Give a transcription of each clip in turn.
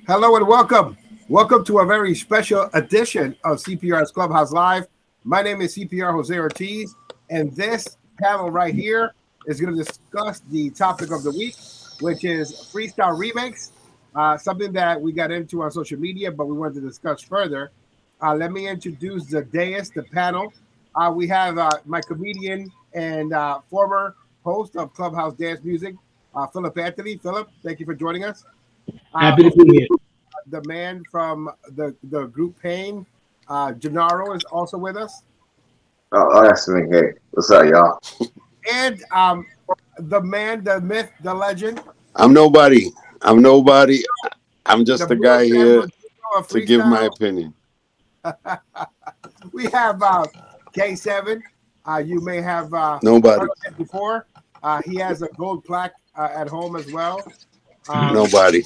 Hello and welcome. Welcome to a very special edition of CPR's Clubhouse Live. My name is CPR Jose Ortiz, and this panel right here is going to discuss the topic of the week, which is Freestyle Remakes, something that we got into on social media, but we wanted to discuss further. Let me introduce the dais, the panel. We have my comedian and former host of Clubhouse Dance Music, Phillip Anthony. Phillip, thank you for joining us. Happy to be here. The man from the group Pain, Jenaro, is also with us. Oh, that's me. Hey, what's up, y'all? And the man, the myth, the legend. I'm nobody. I'm just a guy here to give my opinion. We have K7. You may have nobody heard of him before. He has a gold plaque at home as well. Nobody.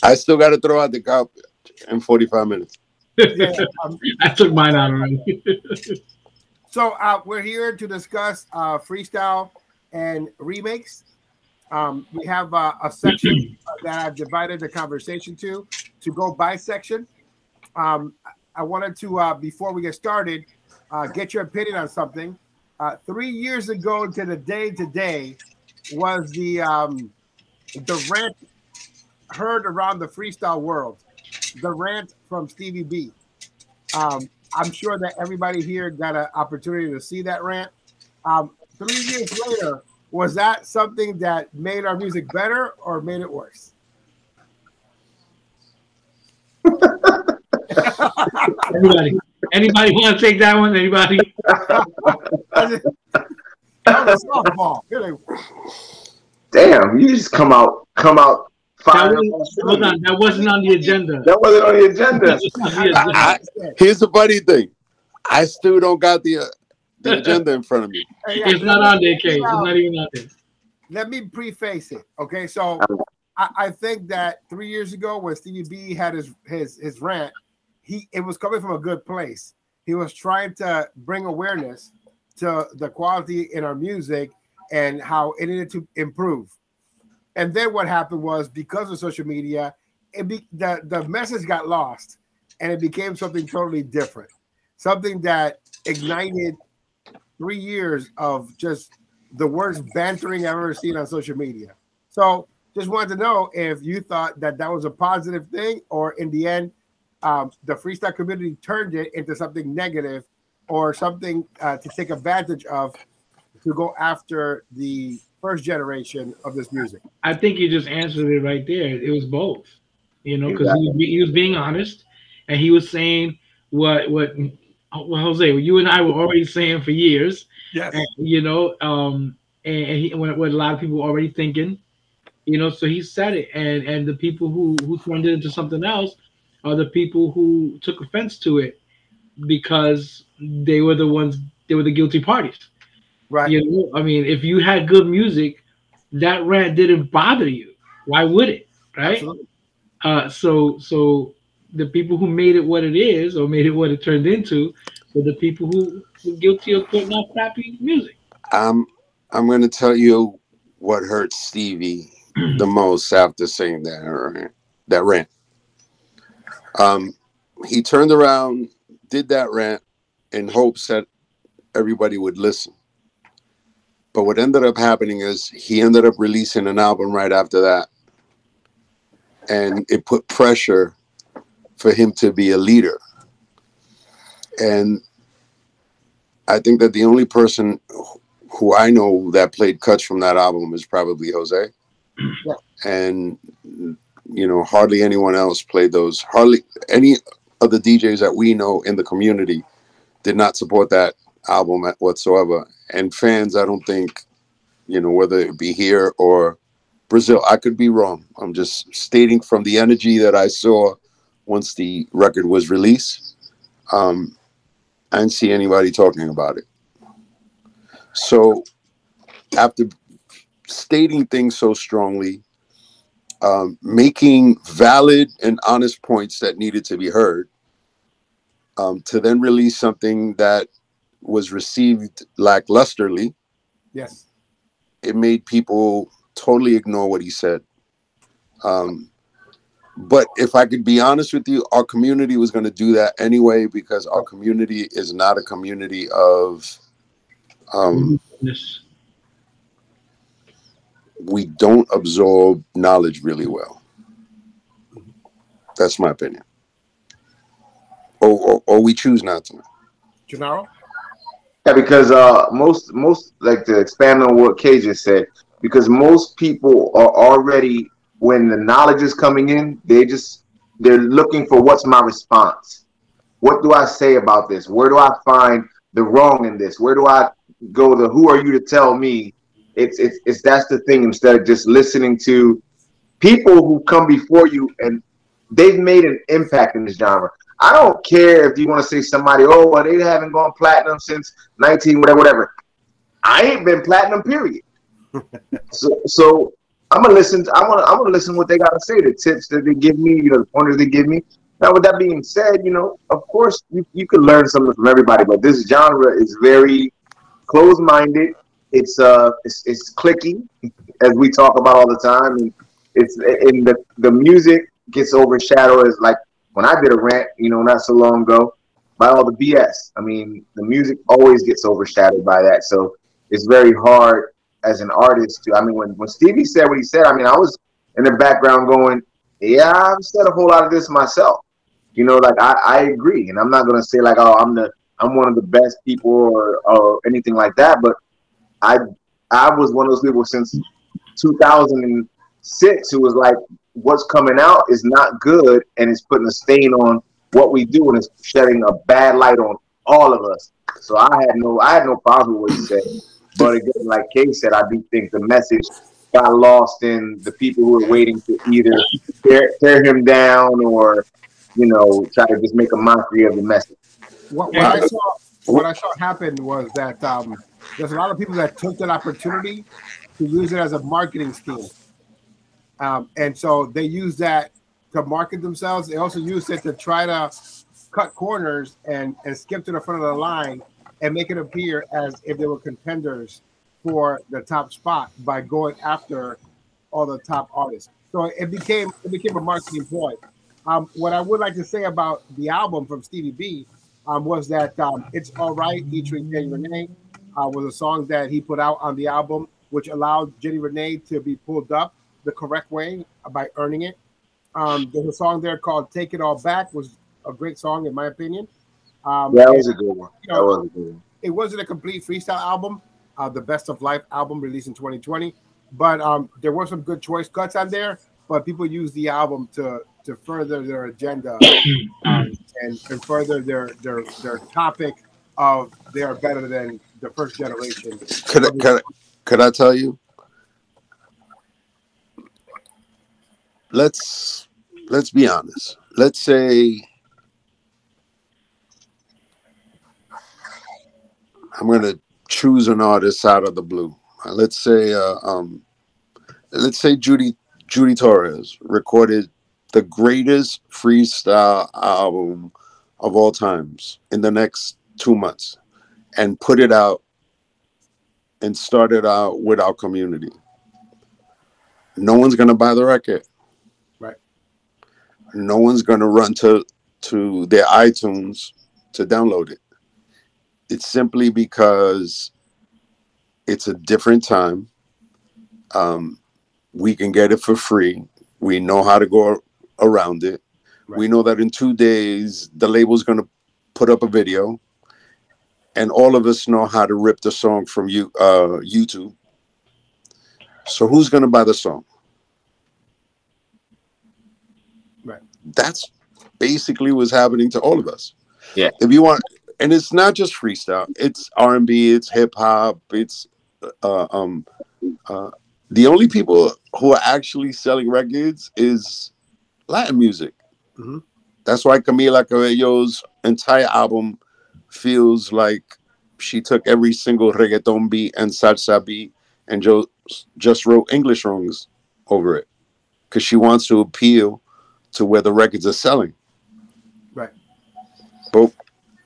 I still got to throw out the cup in 45 minutes. Yeah, I took mine out already. So we're here to discuss freestyle and remakes. We have a section that I've divided the conversation to go by section. I wanted to, before we get started, get your opinion on something. 3 years ago to the day today was the rant heard around the freestyle world, the rant from Stevie B. I'm sure that everybody here got an opportunity to see that rant. 3 years later, was that something that made our music better or made it worse? Anybody want to take that one? Anybody? That was a softball. Damn, you just come out. That wasn't on the agenda. That wasn't on the agenda. Here's the funny thing. I still don't got the agenda in front of me. It's not on there, Kate. It's not even on there. Let me preface it. Okay, so I think that 3 years ago when Stevie B had his rant, it was coming from a good place. He was trying to bring awareness to the quality in our music and how it needed to improve. And then what happened was, because of social media, the message got lost and it became something totally different. Something that ignited 3 years of just the worst bantering I've ever seen on social media. So just wanted to know if you thought that was a positive thing, or in the end, the freestyle community turned it into something negative or something to take advantage of to go after the first generation of this music. I think you just answered it right there. It was both, because he was being honest, and he was saying what Jose, you and I were already saying for years. Yes. And, and what a lot of people were already thinking, so he said it, and the people who turned it into something else are the people who took offense to it because they were the guilty parties. Right. I mean, if you had good music, that rant didn't bother you. Why would it? Right. Absolutely. So the people who made it what it is, or made it what it turned into, were the people who were guilty of putting out crappy music. I'm going to tell you what hurt Stevie the most after saying that rant. He turned around, did that rant in hopes that everybody would listen. But what ended up happening is he ended up releasing an album right after that. And it put pressure for him to be a leader. And I think that the only person who I know that played cuts from that album is probably Jose. Yeah. And, hardly anyone else played those. Hardly any of the DJs that we know in the community did not support that album whatsoever. And fans, I don't think, whether it be here or Brazil, I could be wrong. I'm just stating from the energy that I saw once the record was released. I didn't see anybody talking about it. So after stating things so strongly, making valid and honest points that needed to be heard, to then release something that was received lacklusterly. Yes. It made people totally ignore what he said. But if I could be honest with you, our community was going to do that anyway, because our community is not a community of we don't absorb knowledge really well. That's my opinion. Or we choose not to. Jenaro? Yeah, because most like, to expand on what Kay just said, because most people are already, when the knowledge is coming in, they're looking for, what's my response? What do I say about this? Where do I find the wrong in this? Where do I go to, who are you to tell me? It's that's the thing, instead of just listening to people who come before you and they've made an impact in this genre. I don't care if you want to say somebody, oh, well, they haven't gone platinum since 19, whatever. I ain't been platinum, period. So I'm gonna listen. I'm gonna listen to what they gotta say, the tips that they give me, the pointers they give me. Now, with that being said, of course you could learn something from everybody, but this genre is very closed-minded. It's clicky, as we talk about all the time, and it's in the music gets overshadowed, as like when I did a rant, not so long ago, by all the BS. I mean, the music always gets overshadowed by that, so it's very hard as an artist to. I mean, when Stevie said what he said, I mean, I was in the background going, yeah, I've said a whole lot of this myself. Like I agree, and I'm not gonna say like, oh, I'm one of the best people or anything like that, but I was one of those people since 2006 who was like, what's coming out is not good, and it's putting a stain on what we do, and it's shedding a bad light on all of us. So I had no problem with what he said. But again, like Kay said, I do think the message got lost in the people who were waiting to either tear him down or, try to just make a mockery of the message. What I saw happen was that there's a lot of people that took that opportunity to use it as a marketing scheme. And so they use that to market themselves. They also use it to try to cut corners and skip to the front of the line and make it appear as if they were contenders for the top spot by going after all the top artists. So it became a marketing ploy. What I would like to say about the album from Stevie B was that It's All Right featuring Jenny Renee was a song that he put out on the album, which allowed Jenny Renee to be pulled up the correct way by earning it. There's a song there called Take It All Back, was a great song in my opinion. That was a good one. It wasn't a complete freestyle album, the Best of Life album released in 2020, but there were some good choice cuts on there, but people used the album to further their agenda and further their topic of they are better than the first generation. Could I tell you? Let's be honest. Let's say I'm gonna choose an artist out of the blue. Let's say Judy Torres recorded the greatest freestyle album of all times in the next 2 months and put it out and started out with our community. No one's gonna buy the record. Right. No one's gonna run to their iTunes to download it. It's simply because it's a different time. We can get it for free. We know how to go around it. Right. We know that in 2 days, the label's going to put up a video. And all of us know how to rip the song from YouTube. So who's going to buy the song? Right. That's basically what's happening to all of us. Yeah. If you want, and it's not just freestyle. It's R&B. It's hip hop. It's the only people who are actually selling records is Latin music. Mm-hmm. That's why Camila Cabello's entire album feels like she took every single reggaeton beat and salsa beat and just wrote English songs over it, because she wants to appeal to where the records are selling. Right. But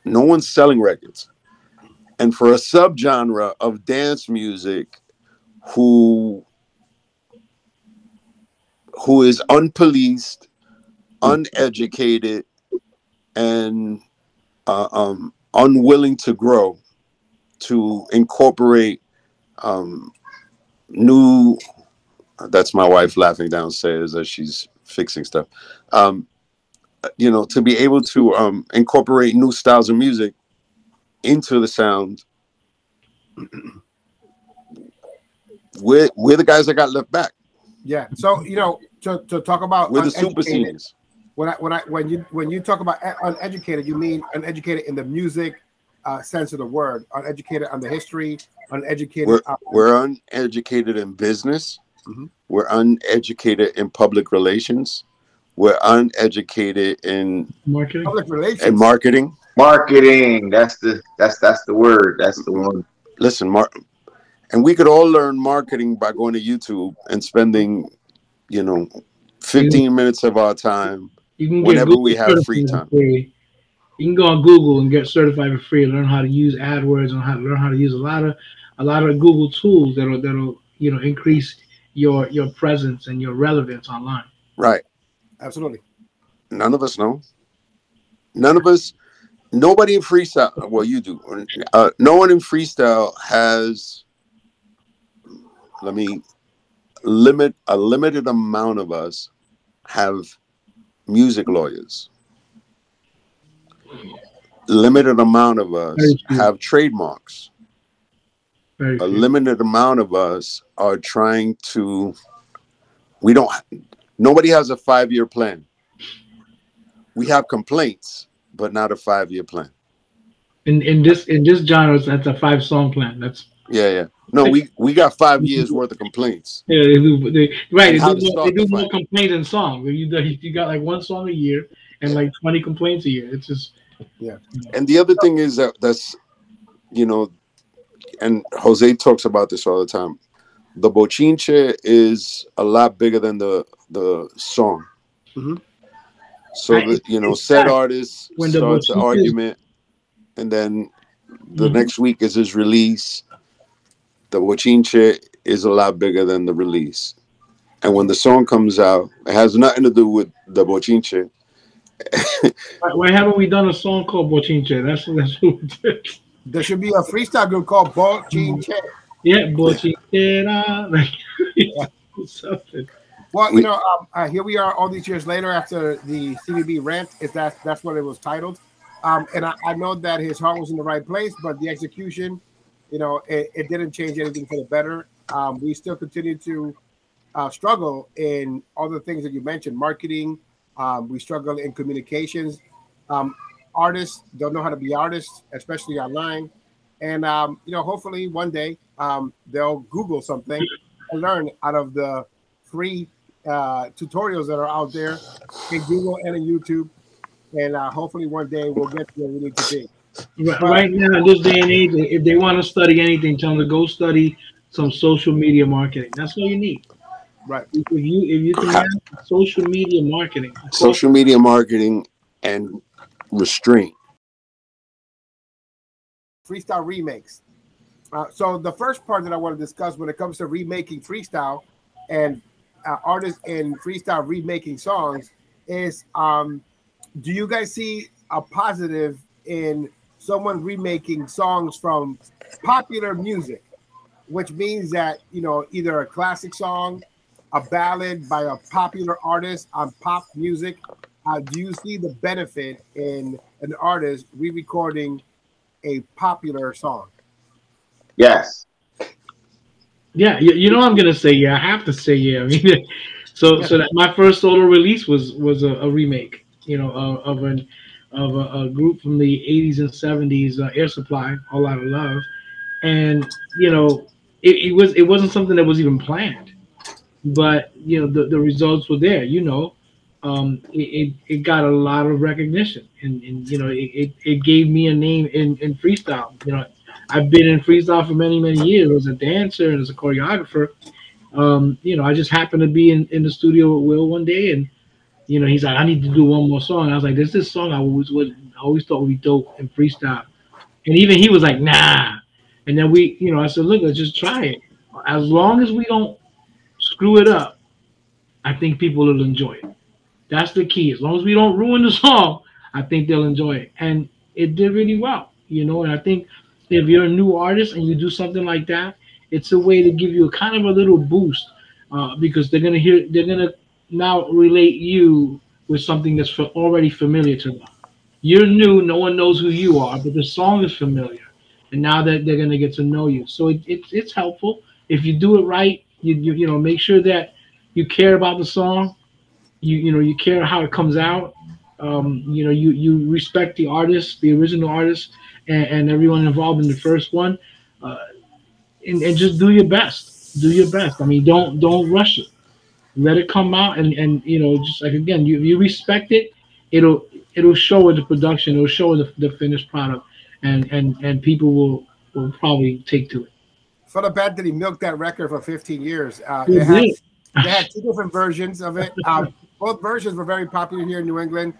no one's selling records. And for a subgenre of dance music who is unpoliced, uneducated, and unwilling to grow, to incorporate new. That's my wife laughing downstairs as she's fixing stuff. You know, to be able to incorporate new styles of music into the sound. We're the guys that got left back. Yeah. So, you know, to talk about we're the super seniors. When you talk about uneducated, you mean uneducated in the music sense of the word, uneducated on the history, uneducated. We're uneducated in business. Mm-hmm. We're uneducated in public relations. We're uneducated in marketing. Public relations. And marketing. Marketing. That's the word. That's the one. Listen, and we could all learn marketing by going to YouTube and spending, you know, 15 minutes of our time whenever we have free time. You can go on Google and get certified for free. Learn how to use AdWords and learn how to use a lot of Google tools that'll you know increase your presence and your relevance online. Right. Absolutely. None of us know. Nobody in freestyle. Well, you do. No one in freestyle has. A limited amount of us have music lawyers. Limited amount of us have trademarks. A limited amount of us are trying to. Nobody has a 5-year plan. We have complaints, but not a 5-year plan. In this genre, that's a 5-song plan. That's yeah. No, we got 5 years worth of complaints. Yeah, they do. They do more complaints than songs. You got like 1 song a year and like 20 complaints a year. It's just And the other thing is that's you know, and Jose talks about this all the time. The bochinche is a lot bigger than the song. Mm-hmm. So said artist starts an argument, and then the next week is his release. The bochinche is a lot bigger than the release. And when the song comes out, it has nothing to do with the bochinche. Why haven't we done a song called Bochinche? That's what we did. There should be a freestyle group called Bochinche. Yeah, Bochinche. Something. Well, here we are all these years later after the Stevie B Rant. That's what it was titled. And I know that his heart was in the right place, but the execution, it didn't change anything for the better. We still continue to struggle in all the things that you mentioned, marketing. We struggle in communications. Artists don't know how to be artists, especially online. And, hopefully one day they'll Google something and learn out of the free tutorials that are out there in Google and in YouTube. And hopefully one day we'll get to where we need to be. Right now, in this day and age, if they want to study anything, tell them to go study some social media marketing. That's all you need. Right. If you can have social media marketing. Social media marketing and restraint. Freestyle remakes. So the first part that I want to discuss when it comes to remaking freestyle and artists in freestyle remaking songs is, do you guys see a positive in someone remaking songs from popular music, which means that, either a classic song, a ballad by a popular artist on pop music? Do you see the benefit in an artist re-recording a popular song? Yes. Yeah, I'm gonna say yeah. I have to say yeah. I mean, so that my first solo release was a remake, of a group from the 80s and 70s, Air Supply, All Out of Love, and it wasn't something that was even planned, but the results were there. It got a lot of recognition, and it gave me a name in freestyle. I've been in freestyle for many years as a dancer and as a choreographer. I just happened to be in the studio with Will one day, and he's like, I need to do one more song. And I was like, there's this song I always thought would be dope in freestyle, and even he was like, nah. And then I said, look, let's just try it. As long as we don't screw it up, I think people will enjoy it. That's the key. As long as we don't ruin the song, I think they'll enjoy it. And it did really well, you know. And I think if you're a new artist and you do something like that, it's a way to give you a kind of a little boost because they're gonna now relate you with something that's already familiar to them. You're new, no one knows who you are, but the song is familiar, and now that they're gonna get to know you, so it's helpful if you do it right. You know, make sure that you care about the song. You care how it comes out. You know, you respect the artist, the original artist, and everyone involved in the first one, uh, and just do your best. Do your best. I mean, don't rush it. Let it come out, and you know, just like again, you respect it. It'll show in the production. It'll show in the finished product, and people will probably take to it. Phillip Anthony milked that record for 15 years. It did. They had two different versions of it. Both versions were very popular here in New England.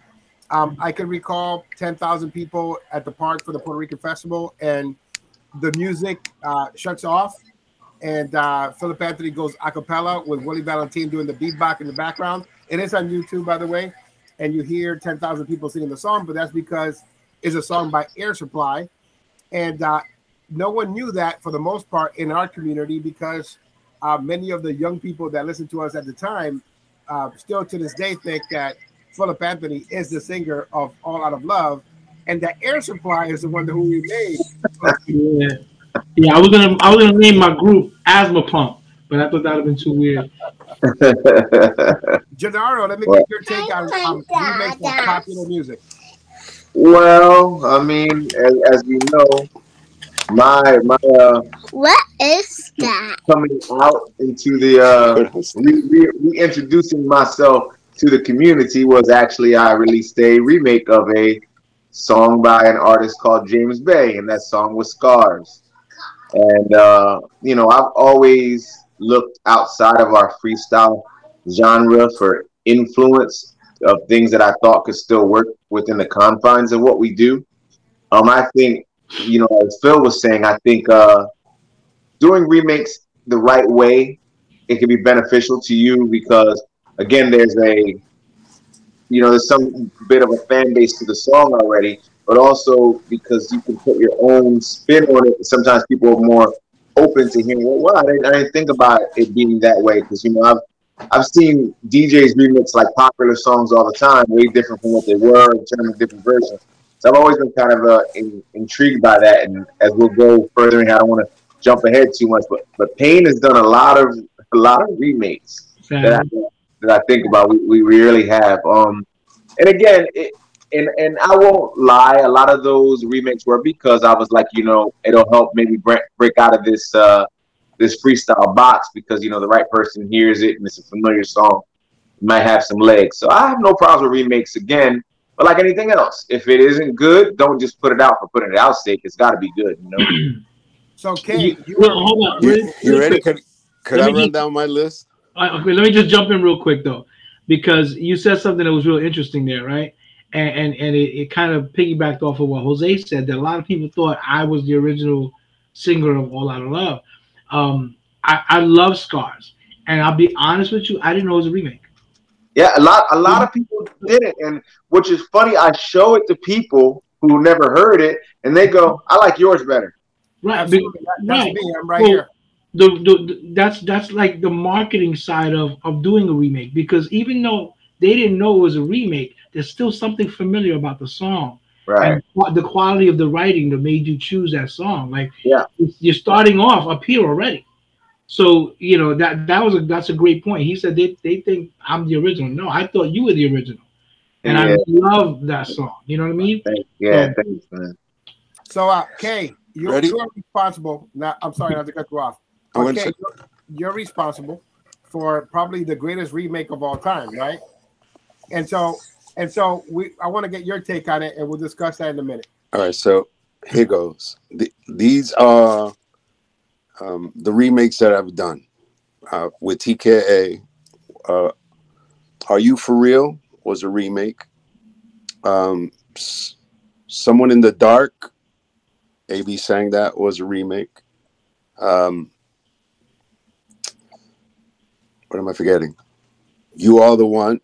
I can recall 10,000 people at the park for the Puerto Rican Festival, and the music shuts off, and Phillip Anthony goes a cappella with Willie Valentine doing the beatbox in the background. And it's on YouTube, by the way, and you hear 10,000 people singing the song, but that's because it's a song by Air Supply, and no one knew that for the most part in our community because many of the young people that listened to us at the time still to this day think that Phillip Anthony is the singer of All Out of Love, and that Air Supply is the one who we made. Yeah, I was gonna name my group Asthma Pump, but I thought that would have been too weird. Jenaro, let me get your take on remakes of popular music. Well, I mean, as you know, my what is that? Coming out into the reintroducing myself to the community was actually I released a remake of a song by an artist called James Bay, and that song was Scars. And you know, I've always looked outside of our freestyle genre for influence of things that I thought could still work within the confines of what we do. I think, you know, as Phil was saying, I think doing remakes the right way, it can be beneficial to you because, again, there's some bit of a fan base to the song already, but also because you can put your own spin on it. Sometimes people are more open to hearing, well, I didn't think about it being that way because, you know, I've seen DJs remix like popular songs all the time, way different from what they were in terms of different versions. So I've always been kind of intrigued by that. And as we'll go further, and I don't want to jump ahead too much, but Payne has done a lot of remakes that I think about. We really have. And again, and I won't lie, a lot of those remakes were because I was like, you know, it'll help maybe break out of this this freestyle box because, you know, the right person hears it and it's a familiar song. It might have some legs. So I have no problems with remakes again. But like anything else, if it isn't good, don't just put it out for putting it out's sake. It's got to be good, you know. So, Kay, hold on. You ready? Could I run down my list? Okay, let me just jump in real quick though, because you said something that was real interesting there, right? And it kind of piggybacked off of what Jose said, that a lot of people thought I was the original singer of All Out of Love. I love Scars, and I'll be honest with you, I didn't know it was a remake. Yeah, a lot of people didn't, and which is funny. I show it to people who never heard it, and they go, "I like yours better." Right, that's right. me. I'm right here. That's like the marketing side of doing a remake, because even though they didn't know it was a remake, there's still something familiar about the song, right? And the quality of the writing that made you choose that song. Like, yeah, you're starting off up here already. So, you know, that's a great point. He said they think I'm the original. No, I thought you were the original, and I love that song. You know what I mean? Thanks, man. So, Kay, you're responsible. Now, I'm sorry not to cut you off. Okay, you're responsible for probably the greatest remake of all time, right? And so I want to get your take on it, and we'll discuss that in a minute. All right, so here goes. These are the remakes that I've done with TKA. Are You For Real was a remake. Someone in the Dark, AB sang that, was a remake. What am I forgetting? You Are the One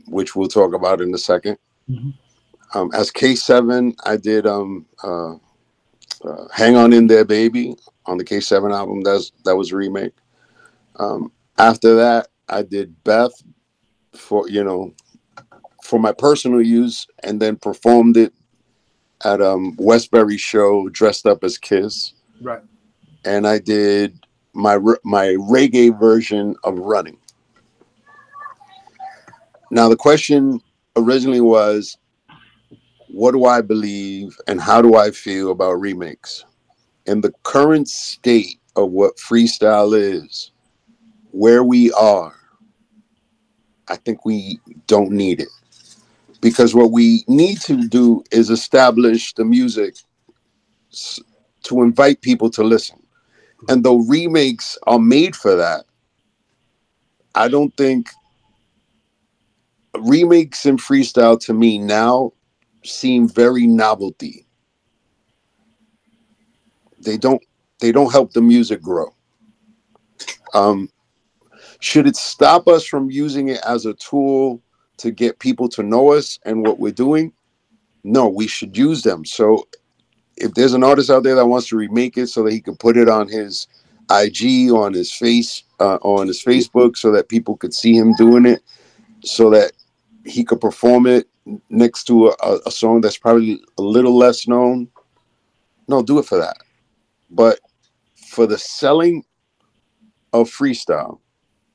which we'll talk about in a second. Mm-hmm. As K7, I did Hang On In There Baby on the K7 album. That was a remake. After that, I did Beth for my personal use, and then performed it at Westbury show dressed up as Kiss. Right. And I did my reggae version of Running. Now the question originally was, what do I believe and how do I feel about remakes? In the current state of what freestyle is, where we are, I think we don't need it. Because what we need to do is establish the music to invite people to listen. And though remakes are made for that, I don't think remakes in freestyle to me now seem very novelty. They don't help the music grow. Should it stop us from using it as a tool to get people to know us and what we're doing? No, we should use them. So if there's an artist out there that wants to remake it so that he can put it on his IG, on his Facebook, so that people could see him doing it, so that he could perform it next to a song that's probably a little less known, no, do it for that. But for the selling of freestyle,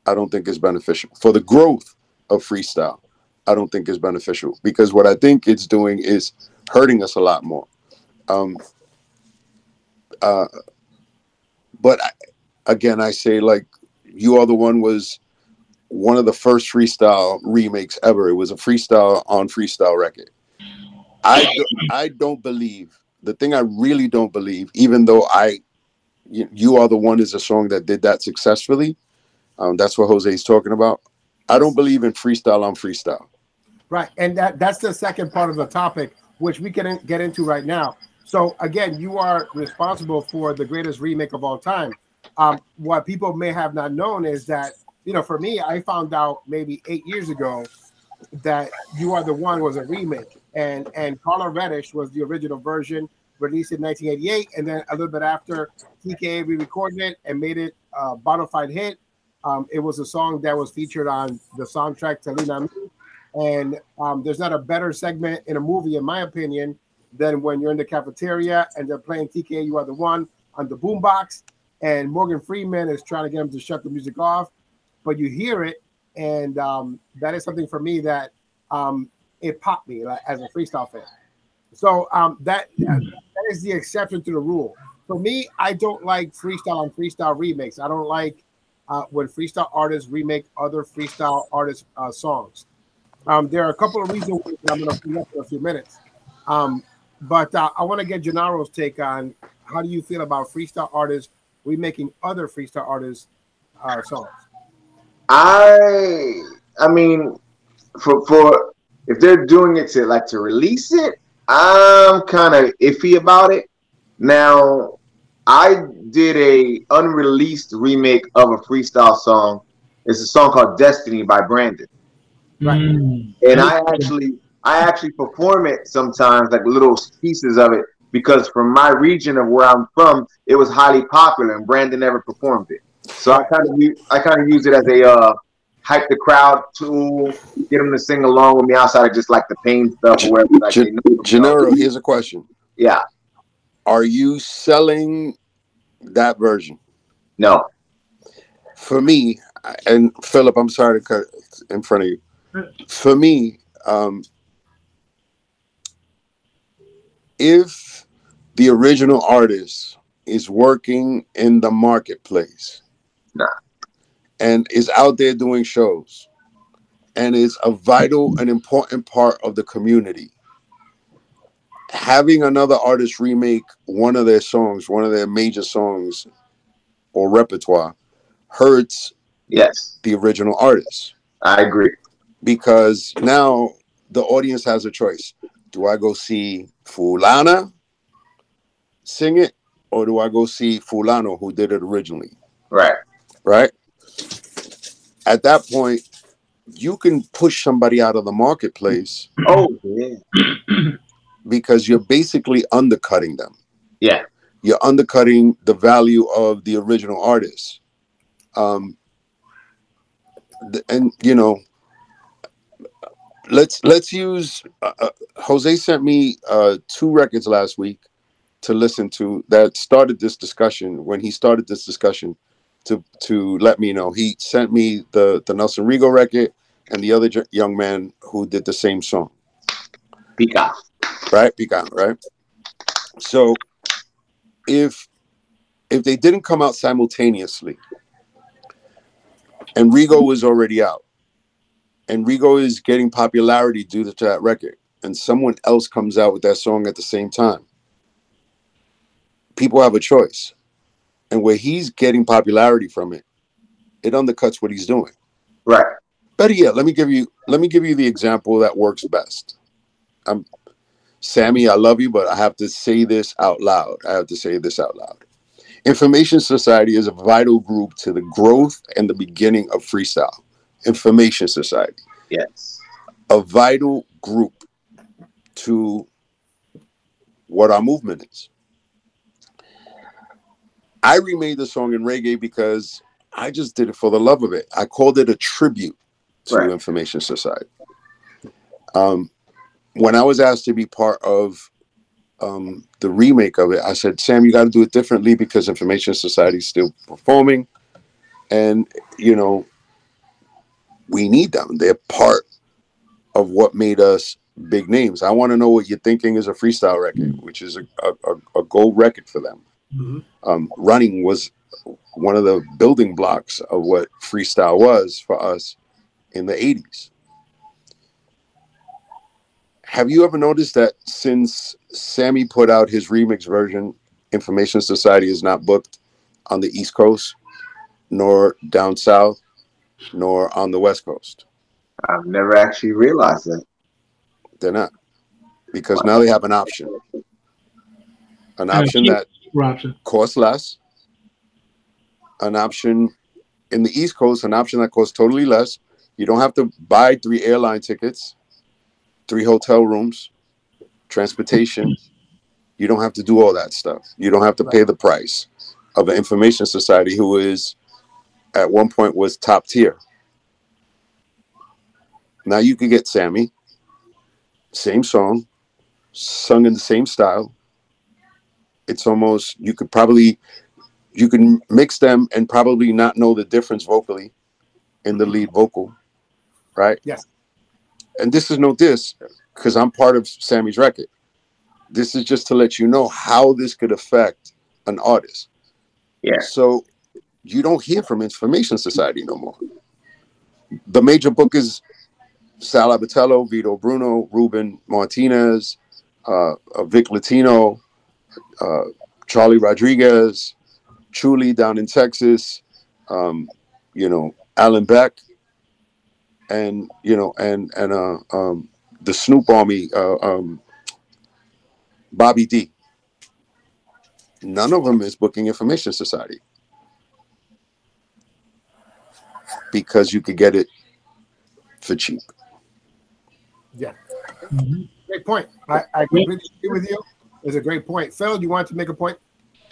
I don't think it's beneficial. For the growth of freestyle, I don't think it's beneficial, because what I think it's doing is hurting us a lot more. But again, I say, like, You Are the One was one of the first freestyle remakes ever. It was a freestyle on freestyle record. I don't believe, the thing I really don't believe, even though You Are the One is a song that did that successfully. That's what Jose's talking about. I don't believe in freestyle on freestyle. Right, and that's the second part of the topic, which we can get into right now. So again, you are responsible for the greatest remake of all time. What people may have not known is that, for me, I found out maybe 8 years ago that You Are the One was a remake, and Carla Reddish was the original version, released in 1988, and then a little bit after, TKA re-recorded it and made it a bona fide hit. It was a song that was featured on the soundtrack to Lean On Me. And there's not a better segment in a movie, in my opinion, than when you're in the cafeteria and they're playing TKA You Are the One on the boombox, and Morgan Freeman is trying to get him to shut the music off, but you hear it, and that is something for me that it popped me, like, as a freestyle fan. So that is the exception to the rule. For me, I don't like freestyle on freestyle remakes. I don't like when freestyle artists remake other freestyle artists' songs. There are a couple of reasons that I'm going to bring up in a few minutes. But I want to get Jenaro's take on, how do you feel about freestyle artists remaking other freestyle artists' songs? I mean, for if they're doing it to release it, I'm kind of iffy about it. Now, I did a unreleased remake of a freestyle song. It's a song called Destiny by Brandon. Right. And I actually perform it sometimes, like little pieces of it, because from my region of where I'm from, it was highly popular, and Brandon never performed it. So I kind of use it as a hype the crowd tool, get them to sing along with me outside of just like the pain stuff or whatever. Like Jenaro, here's a question. Yeah. Are you selling that version? No. For me, and Phillip, I'm sorry to cut in front of you. For me, if the original artist is working in the marketplace, and is out there doing shows, and is a vital and important part of the community, having another artist remake one of their songs, one of their major songs or repertoire, hurts the original artist. I agree. Because now the audience has a choice. Do I go see Fulana sing it, or do I go see Fulano who did it originally? Right. Right? At that point, you can push somebody out of the marketplace. Oh yeah. Because you're basically undercutting them. Yeah. You're undercutting the value of the original artist. And you know, let's use Jose sent me 2 records last week to listen to that started this discussion. When he started this discussion, to let me know, he sent me the Nelson Rigo record and the other young man who did the same song. Pika. Right. So if they didn't come out simultaneously, and Rigo was already out, and Rigo is getting popularity due to that record, and someone else comes out with that song at the same time, people have a choice. And where he's getting popularity from it, it undercuts what he's doing. Right. Better yet, let me give you the example that works best. Sammy, I love you, but I have to say this out loud. Information Society is a vital group to the growth and the beginning of freestyle. Information Society. Yes. A vital group to what our movement is. I remade the song in reggae because I just did it for the love of it. I called it a tribute to Information Society. When I was asked to be part of the remake of it, I said, Sam, you got to do it differently because Information Society is still performing. And, you know, we need them. They're part of what made us big names. I want to know what you're thinking is a freestyle record, which is a gold record for them. Mm-hmm. Running was one of the building blocks of what freestyle was for us in the 80s. Have you ever noticed that since Sammy put out his remix version, Information Society is not booked on the East Coast, nor down south, nor on the West Coast? I've never actually realized that. They're not. Because now they have an option. An option that costs less. An option in the East Coast, an option that costs totally less. You don't have to buy 3 airline tickets, 3 hotel rooms, transportation. You don't have to do all that stuff. You don't have to pay the price of an Information Society who is, at one point, was top tier. Now you can get Sammy, same song, sung in the same style. It's almost, you can mix them and probably not know the difference vocally in the lead vocal, right? Yes. And this is no diss, because I'm part of Sammy's record. This is just to let you know how this could affect an artist. Yeah. So you don't hear from Information Society no more. The major bookers, Sal Abatello, Vito Bruno, Ruben Martinez, Vic Latino, Charlie Rodriguez, Chuli down in Texas, you know, Alan Beck, and you know, and the Snoop Army, Bobby D. None of them is booking Information Society because you could get it for cheap. Yeah. Mm-hmm. Great point. I completely agree with you. It's a great point. Phil, you wanted to make a point?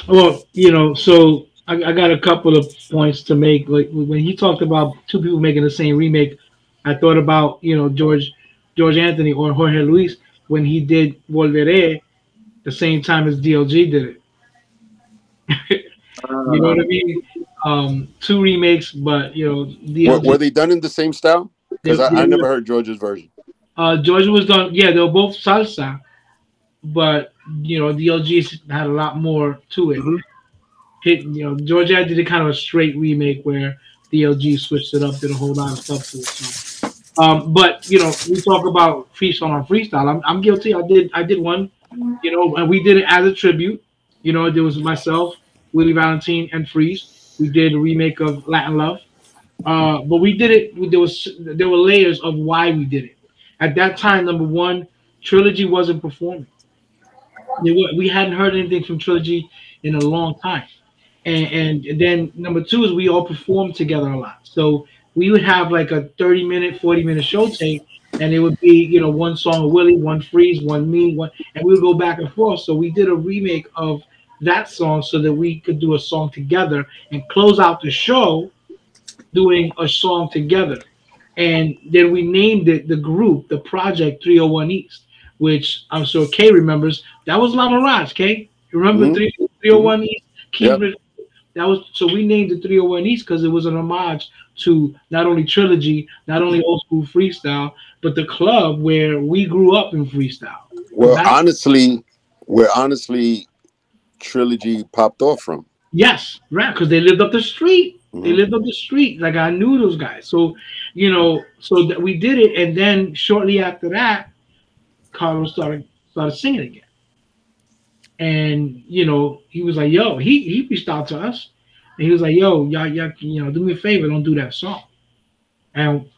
Well, you know, so I got a couple of points to make. Like when he talked about 2 people making the same remake, I thought about, you know, George Anthony or Jorge Luis when he did Volveré the same time as DLG did it. You know what I mean? 2 remakes, but you know, DLG, were they done in the same style? Because I never heard George's version. George was done. Yeah, they were both salsa, but you know, DLG had a lot more to it. Mm-hmm. You know, George did a kind of a straight remake where DLG switched it up, did a whole lot of stuff to it. So, but you know, we talk about freestyle on freestyle. I'm guilty. I did one, you know, and we did it as a tribute. You know, there was myself, Willie Valentine, and Freeze. We did a remake of Latin Love, but we did it. There were layers of why we did it. At that time, number one, Trilogy wasn't performing. We hadn't heard anything from Trilogy in a long time. And then number 2 is we all performed together a lot. So we would have like a 30-minute, 40-minute show tape, and it would be, you know, one song of Willie, one Freeze, one me, one, and we would go back and forth. So we did a remake of that song so that we could do a song together and close out the show doing a song together. And then we named it the group, the project 301 East, which I'm sure Kay remembers. That was La Mirage, Kay. You remember 301 East? Keith, yep. That was, so we named it 301 East because it was an homage to not only Trilogy, not only old school freestyle, but the club where we grew up in freestyle. Well, honestly, where Trilogy popped off from. Yes, right, because they lived up the street. They lived up the street. Like, I knew those guys. So, you know, so that we did it, and then shortly after that, Carlos started singing again. And, you know, he was like, yo, he reached out to us. And he was like, yo, y'all, you know, do me a favor, don't do that song. And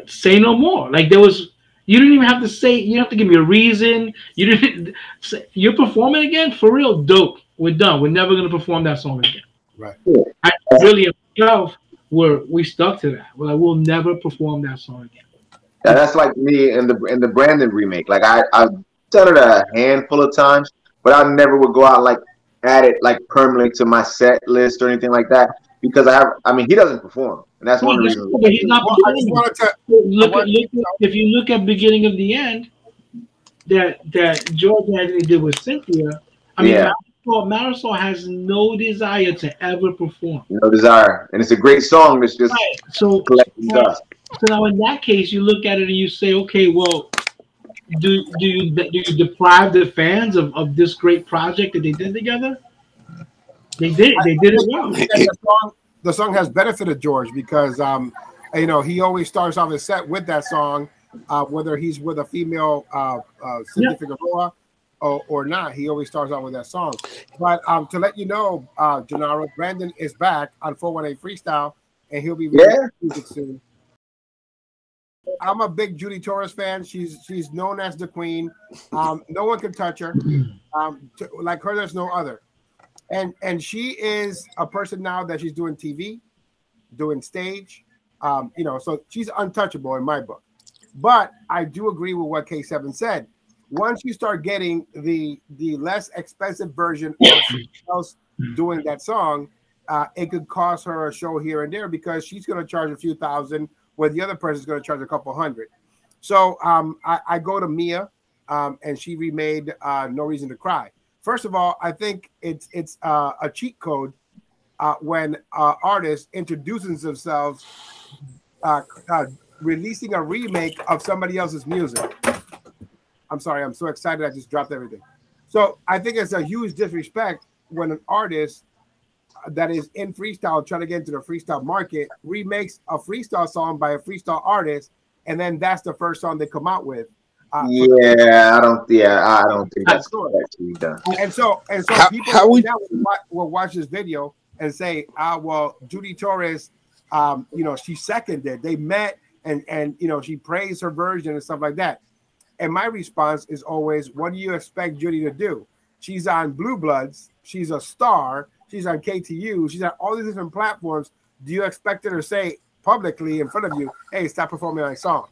say no more. Like, there was, you didn't even have to say, you didn't have to give me a reason. You didn't say, you're performing again? For real? Dope. We're done. We're never going to perform that song again. Right. I really myself we stuck to that. We're like, we'll never perform that song again. Yeah, that's like me in the Brandon remake. Like I've done it a handful of times, but I never would go out like add it like permanently to my set list or anything like that because I mean he doesn't perform, and that's one of the reasons. But he's not performing. If you look at beginning of the end, that George Anthony did with Cynthia. I mean, Marisol has no desire to ever perform. No desire, and it's a great song. That's just right. So now in that case, you look at it and you say, okay, well, do you deprive the fans of this great project that they did together? They did it well. The song has benefited George because you know, he always starts off his set with that song, whether he's with a female Cynthia Figueroa or not. He always starts out with that song. But to let you know, Jenaro, Brandon is back on 418 Freestyle, and he'll be releasing music soon. I'm a big Judy Torres fan. She's known as the queen. No one can touch her. Like her, there's no other. And she is a person now that she's doing TV, doing stage. You know, so she's untouchable in my book. But I do agree with what K7 said. Once you start getting the less expensive version of someone else doing that song, it could cost her a show here and there because she's going to charge a few thousand, where the other person's going to charge a couple hundred. So I go to Mia, and she remade No Reason to Cry. First of all, I think it's a cheat code when artists introducing themselves, releasing a remake of somebody else's music. I'm sorry, I'm so excited I just dropped everything. So I think it's a huge disrespect when an artist that is in freestyle trying to get into the freestyle market remakes a freestyle song by a freestyle artist, and then that's the first song they come out with. I don't think that's actually done. And so people will watch this video and say, well, Judy Torres, you know, she seconded. They met and you know, she praised her version and stuff like that. And my response is always, what do you expect Judy to do? She's on Blue Bloods. She's a star. She's on KTU. She's on all these different platforms. Do you expect her to say publicly in front of you, hey, stop performing my song?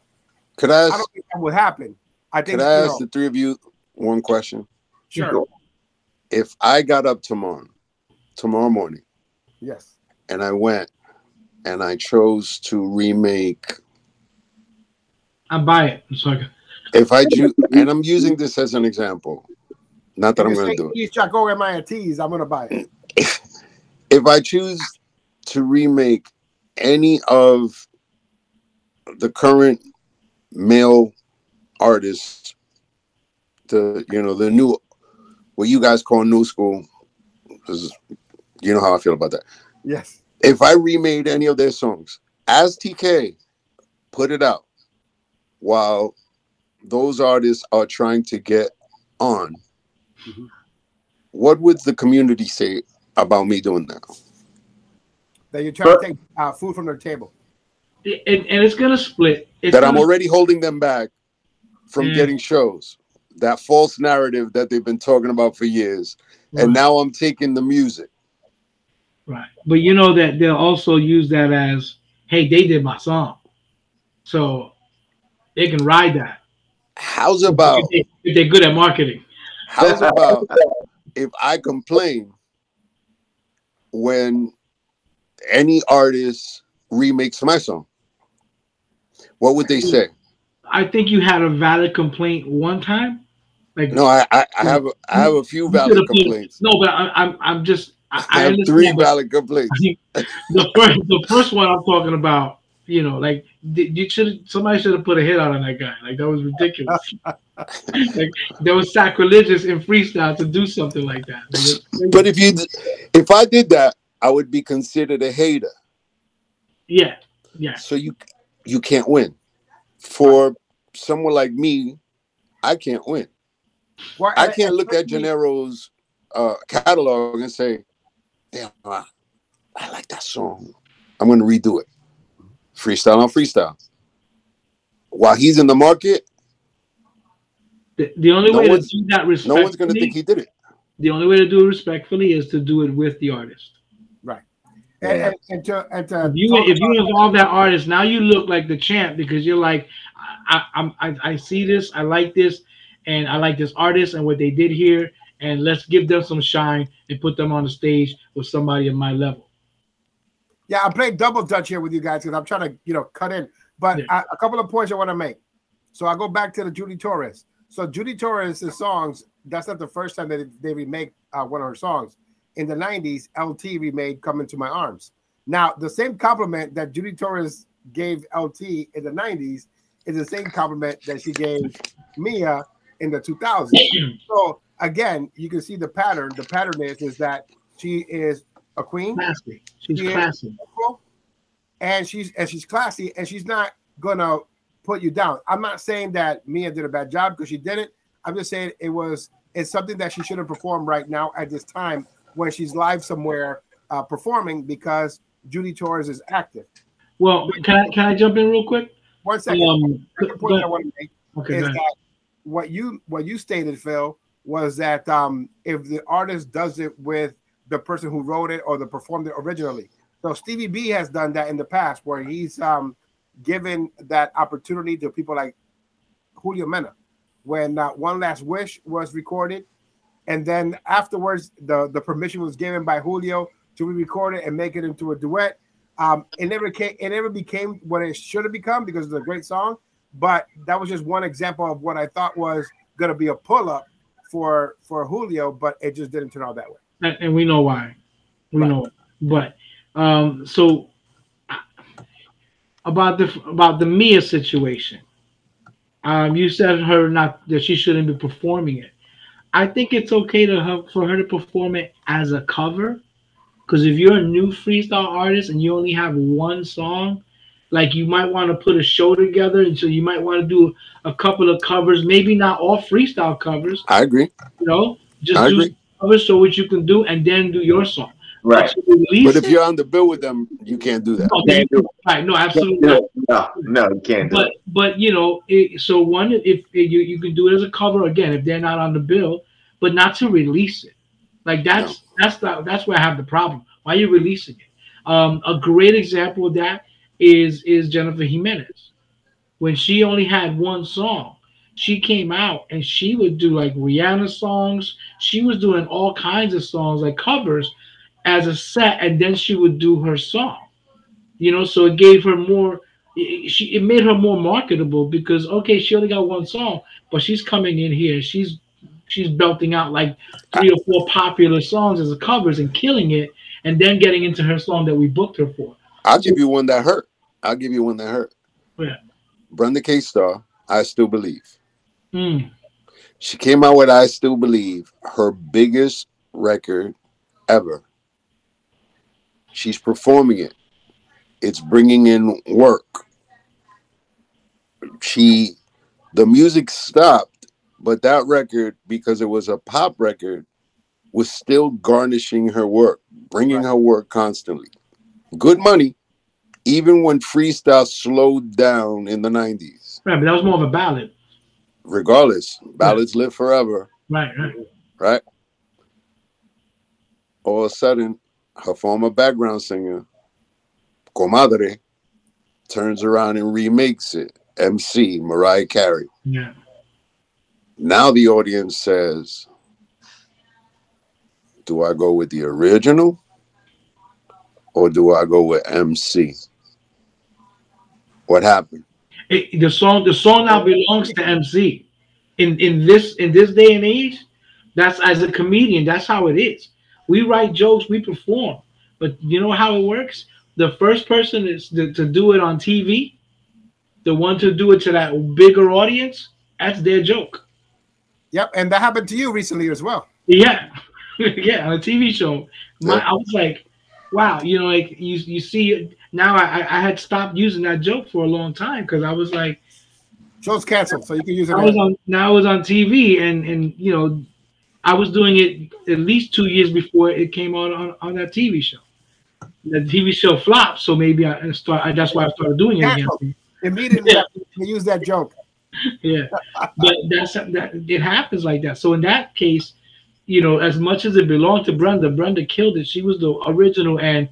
I don't think that would happen. I think. Could I ask the three of you one question? Sure. If I got up tomorrow morning, yes, and I went and I chose to remake, I buy it. If I do, and I'm using this as an example, not that I'm going to do it. Chaco and my teas, I'm going to buy it. If I choose to remake any of the current male artists, the new, what you guys call new school, because you know how I feel about that. Yes. If I remade any of their songs as TK put it out, while those artists are trying to get on, what would the community say about me doing that? That you're trying to take food from their table. And it's going to split. I'm already holding them back from getting shows. That false narrative that they've been talking about for years. Right. And now I'm taking the music. Right. But you know that they'll also use that as, hey, they did my song, so they can ride that. How's about if they're good at marketing? How's about if I complain when any artist remakes my song? What would they say? I think you had a valid complaint one time. Like, no, I have a few valid complaints. No, but I'm just I have understand, 3 valid complaints. the first one I'm talking about, you know, like somebody should have put a hit out on that guy. Like, that was ridiculous. Like, that was sacrilegious in freestyle to do something like that. Like, but if I did that, I would be considered a hater. Yeah. So you can't win. For someone like me, I can't win. Well, I can't look at Jenaro's catalog and say, damn, I like that song. I'm going to redo it. Freestyle on freestyle. While he's in the market, the only way to do that respectfully, no one's going to think he did it. The only way to do it respectfully is to do it with the artist. Right. Yeah. And if you involve that artist, now you look like the champ, because you're like, I see this, I like this, and I like this artist and what they did here, and let's give them some shine and put them on the stage with somebody at my level. Yeah, I'm playing double dutch here with you guys because I'm trying to, cut in. But a couple of points I want to make. So I go back to the Judy Torres. So Judy Torres' songs, that's not the first time that they remake one of her songs. In the 90s, LT remade Come Into My Arms. Now, the same compliment that Judy Torres gave LT in the 90s is the same compliment that she gave Mia in the 2000s. So, again, you can see the pattern. The pattern is that she is a queen. Classy. She's classy. And she's classy, and she's not going to put you down. I'm not saying that Mia did a bad job, because she didn't. I'm just saying it's something that she shouldn't perform right now at this time when she's live somewhere performing, because Judy Torres is active. Well, can I jump in real quick? 1 second. The point I want to make is that what you stated, Phil, was that if the artist does it with the person who wrote it or the performed it originally. So Stevie B has done that in the past, where he's given that opportunity to people like Julio Mena, when One Last Wish was recorded. And then afterwards, the permission was given by Julio to re-record it and make it into a duet. It never became what it should have become, because it's a great song. But that was just one example of what I thought was going to be a pull-up for Julio, but it just didn't turn out that way. And we know why. We know it. But so about the Mia situation, you said that she shouldn't be performing it. I think it's okay for her to perform it as a cover, because if you're a new freestyle artist and you only have one song, like, you might want to put a show together, and so you might want to do a couple of covers, maybe not all freestyle covers. I agree. Just do covers, so what you can do, and then do your song. Right. But if you're on the bill with them, you can't do that. Right? No, absolutely not. No, you can't. But so one, if you can do it as a cover, again, if they're not on the bill, but not to release it. Like, that's where I have the problem. Why are you releasing it? A great example of that is Jennifer Jimenez. When she only had one song, she came out and she would do like Rihanna songs. She was doing all kinds of songs, like covers, as a set, and then she would do her song. So it gave her more. It made her more marketable, because she only got one song, but she's coming in here. She's belting out like 3 or 4 popular songs as a covers and killing it, and then getting into her song that we booked her for. I'll give you one that hurt. Yeah. Brenda K-Star, I Still Believe. She came out with I Still Believe, her biggest record ever. She's performing it. It's bringing in work. The music stopped, but that record, because it was a pop record, was still garnishing her work, bringing her work constantly. Good money, even when freestyle slowed down in the 90s. Right, but that was more of a ballad. Regardless, ballads live forever. Right. All of a sudden, her former background singer, Comadre, turns around and remakes it. MC, Mariah Carey. Yeah. Now the audience says, do I go with the original or do I go with MC? What happened? The song now belongs to MC. In this day and age, that's, as a comedian, that's how it is. We write jokes, we perform, but you know how it works? The first person is to do it on TV, the one to do it to that bigger audience, that's their joke. Yep, and that happened to you recently as well. Yeah, yeah, on a TV show. I was like, wow, you know, like you see now. I had stopped using that joke for a long time because I was like, show's canceled, so you can use it. Now it was on TV, and you know, I was doing it at least 2 years before it came on that TV show. The TV show flopped, so maybe that's why I started doing it again. Immediately, you use that joke. Yeah, but that it happens like that. So in that case, you know, as much as it belonged to Brenda killed it. She was the original, and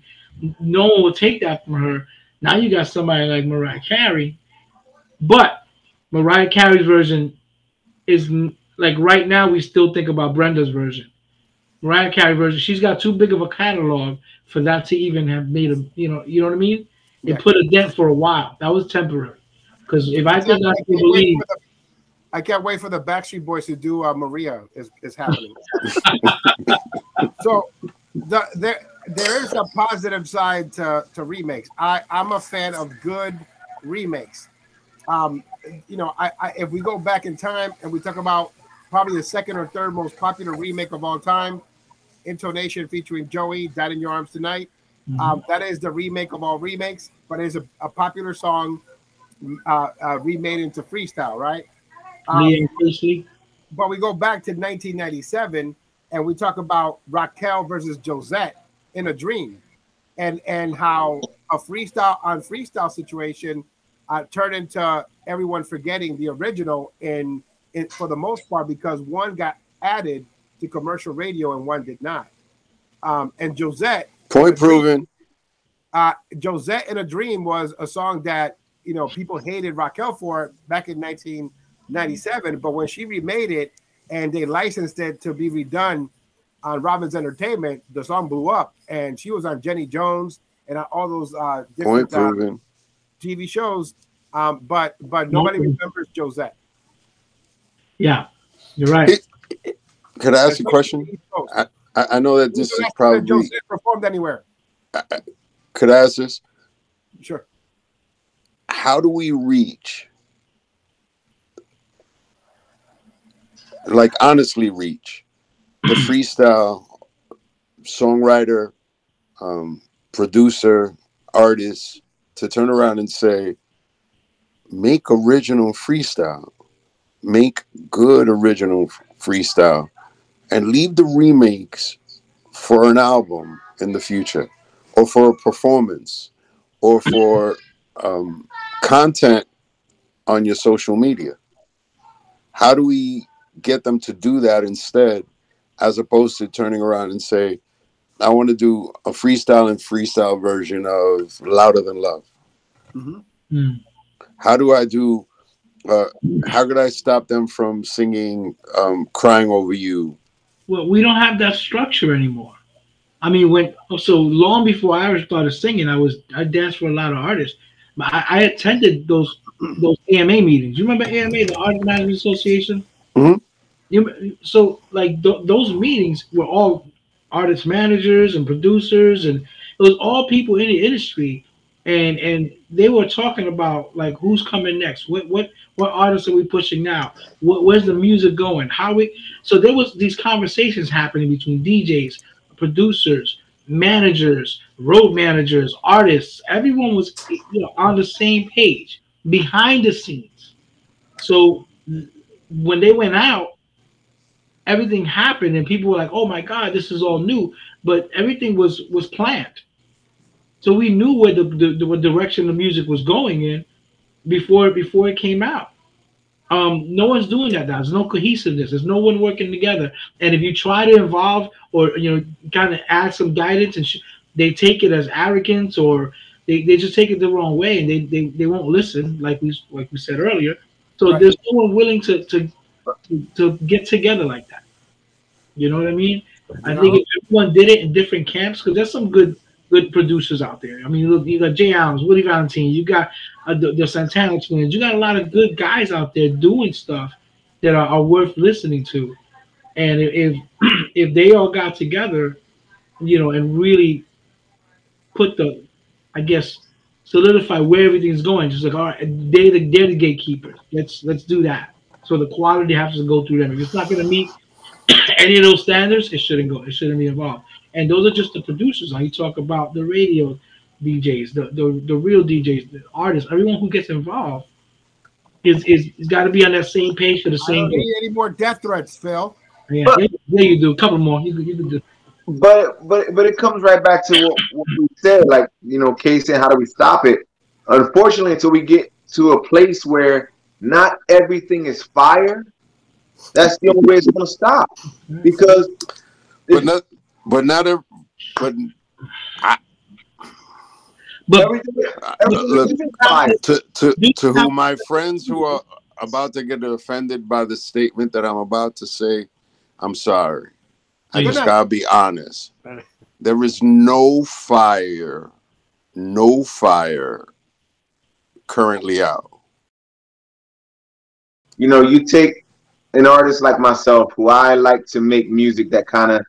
no one will take that from her. Now you got somebody like Mariah Carey, but Mariah Carey's version is like, right now we still think about Brenda's version. Mariah Carey version, she's got too big of a catalog for that to even have made a, you know what I mean? It put a dent for a while. That was temporary. Because if I did not believe, I can't wait for the Backstreet Boys to do Maria is happening. So there is a positive side to remakes. I'm a fan of good remakes. You know, if we go back in time and we talk about probably the second or third most popular remake of all time, Intonation featuring Joey, Died in Your Arms Tonight. That is the remake of all remakes, but it's a popular song remade into freestyle, right? But we go back to 1997 and we talk about Raquel versus Josette in a Dream, and how a freestyle situation turned into everyone forgetting the original in for the most part, because one got added to commercial radio and one did not. And Josette, point proven. Josette in a Dream was a song that, you know, people hated Raquel for back in 1997, but when she remade it and they licensed it to be redone on Robbins Entertainment, the song blew up, and she was on Jenny Jones and all those different TV shows. But nobody remembers Josette. Yeah, you're right. Could I ask a question? I know that this is probably Josette performed anywhere. Could I ask this? Sure. How do we reach, like honestly reach, the freestyle songwriter, producer, artist to turn around and say, make original freestyle, make good original freestyle, and leave the remakes for an album in the future, or for a performance, or for content on your social media? How do we get them to do that instead, as opposed to turning around and say, I want to do a freestyle version of Louder Than Love? How do I do, how could I stop them from singing Crying Over You? Well, we don't have that structure anymore. I mean, so long before I ever started singing, I danced for a lot of artists. I attended those AMA meetings. You remember AMA, the Artist Management Association? So like those meetings were all artist managers and producers, and it was all people in the industry, and they were talking about like who's coming next, what artists are we pushing now, where's the music going, so there was these conversations happening between DJs, producers, managers, road managers, artists. Everyone was, you know, on the same page behind the scenes. So when they went out, everything happened and people were like, oh my God, this is all new. But everything was planned. So we knew where the direction the music was going in before it came out. No one's doing that now. There's no cohesiveness. There's no one working together. And if you try to involve or, you know, kind of add some guidance, and they take it as arrogance, or they just take it the wrong way, and they won't listen, like we said earlier. So Right. there's no one willing to get together like that. You know what I mean? I think if everyone did it in different camps, because there's some good producers out there. I mean, look, you got Jay Allen's, Woody Valentine, you got the Santana twins, you got a lot of good guys out there doing stuff that are worth listening to. And if if they all got together, and really put I guess, solidify where everything's going, just like, all right, they're the gatekeepers. Let's do that. So the quality has to go through them. If it's not going to meet any of those standards, it shouldn't go. It shouldn't be involved. And those are just the producers. Now you talk about the radio DJs, the real DJs, the artists, everyone who gets involved is got to be on that same page for the same. I don't need any more death threats, Phil. Yeah, you do. A couple more. You can do. But it comes right back to what we said, like, Kay said, how do we stop it? Unfortunately, until we get to a place where not everything is fire, that's the only way it's going to stop. Because but to who my friends who are about to get offended by the statement that I'm about to say, I'm sorry. I just gotta be honest. There is no fire currently out. You take an artist like myself, who I like to make music that kind of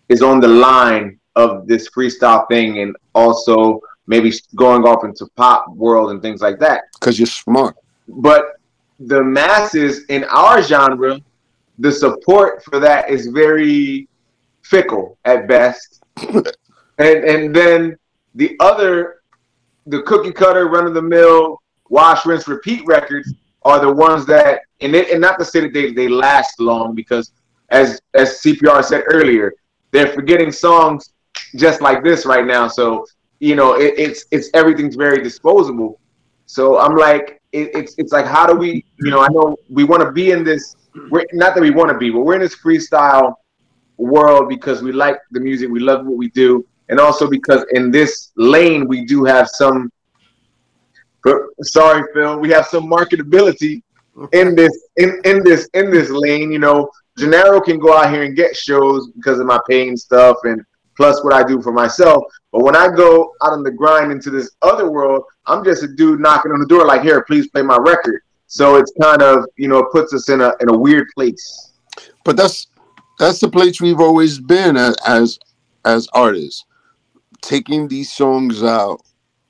is on the line of this freestyle thing, and also maybe going off into pop world and things like that. Because you're smart. But the masses in our genre, the support for that is very fickle at best. and then the cookie cutter, run of the mill, wash, rinse, repeat records are the ones that, and not to say that they last long, because as CPR said earlier, they're forgetting songs just like this right now. So it's everything's very disposable. So I'm like, it's like, how do we, I know we want to be in this. Not that we want to be, but we're in this freestyle world because we like the music, we love what we do, and also because in this lane we do have some. Sorry, Phil, we have some marketability in this lane. Jenaro can go out here and get shows because of my paying stuff and plus what I do for myself. But when I go out on the grind into this other world, I'm just a dude knocking on the door like, here, please play my record. So it's kind of, it puts us in a weird place. But that's the place we've always been as artists, taking these songs out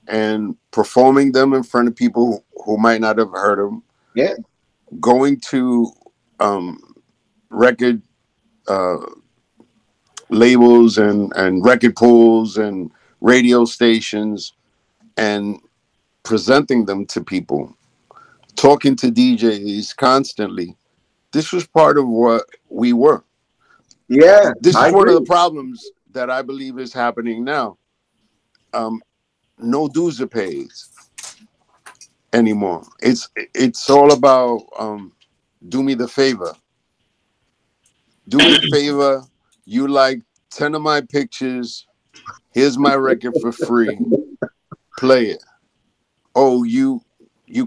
and performing them in front of people who might not have heard them. Yeah. Going to record labels and record pools and radio stations and presenting them to people, talking to DJs constantly. This was part of what we were. Yeah. This is one of the problems that I believe is happening now. No dues are paid anymore. It's all about do me the favor. Do me the favor. You like 10 of my pictures. Here's my record for free. Play it. Oh, you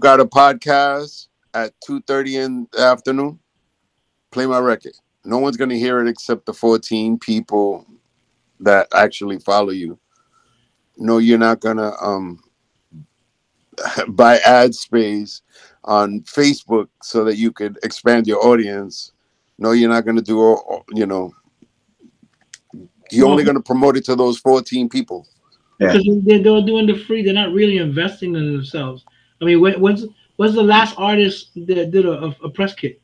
got a podcast at 2:30 in the afternoon? Play my record. No one's gonna hear it except the 14 people that actually follow you. No, you're not gonna buy ad space on Facebook so that you could expand your audience. No, you're not gonna do you're only gonna promote it to those 14 people. Because they're doing the free, they're not really investing in themselves. I mean, when's the last artist that did a press kit?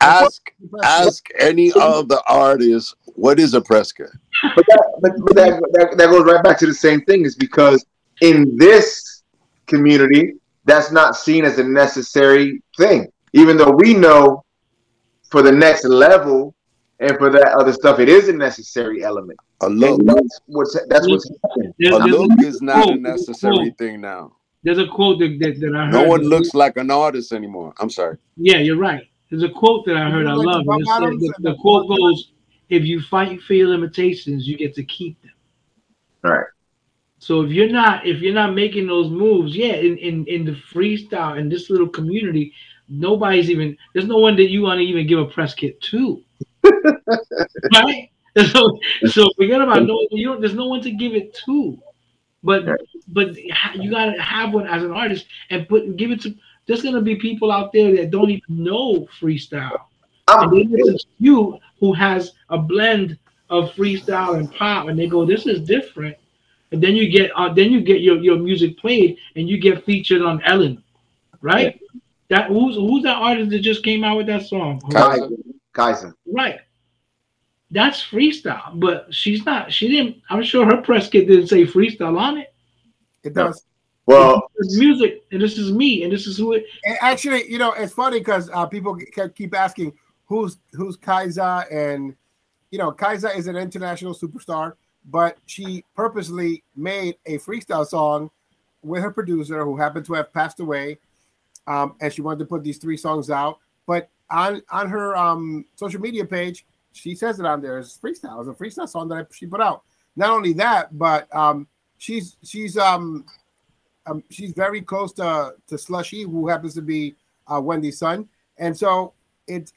Ask any of the artists, what is a press kit? But that goes right back to the same thing, is because in this community, that's not seen as a necessary thing. Even though we know for the next level and for that other stuff, it is a necessary element. A look. That's what's happening. A look is not a necessary thing now. There's a quote that I heard. No one looks like an artist anymore. I'm sorry. Yeah, you're right. There's a quote that I heard. I love. The quote goes, "If you fight for your limitations, you get to keep them." All right. So if you're not making those moves, yeah, in the freestyle in this little community, there's no one that you want to even give a press kit to, right? So forget about there's no one to give it to, but Right. you gotta have one as an artist and give it to. There's gonna be people out there that don't even know freestyle, and they listen to you who has a blend of freestyle and pop, and they go, "This is different." And then you get your music played, and you get featured on Ellen, right? That who's that artist that just came out with that song? Kaiser. Right. That's freestyle, but she didn't. I'm sure her press kit didn't say freestyle on it. It does. Well, it's music, and this is me, and this is who it. And actually, it's funny because people keep asking who's Kaiser, and Kaiser is an international superstar, but she purposely made a freestyle song with her producer who happened to have passed away, and she wanted to put these 3 songs out. But on her social media page, she says it on there. It's freestyle. It's a freestyle song that she put out. Not only that, but she's very close to Slushy, who happens to be Wendy's son, and so it's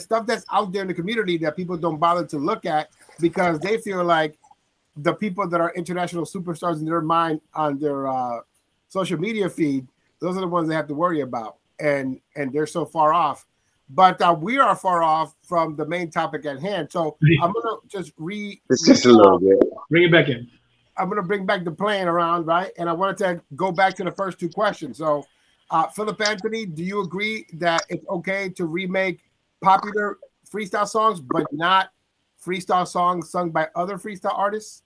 stuff that's out there in the community that people don't bother to look at because they feel like the people that are international superstars in their mind on their social media feed, those are the ones they have to worry about, and they're so far off. But we are far off from the main topic at hand. So I'm gonna just it's just a little bit. Bring it back in. I'm gonna bring back the playing around, right? And I wanted to go back to the first 2 questions. So, Phillip Anthony, do you agree that it's okay to remake popular freestyle songs, but not freestyle songs sung by other freestyle artists?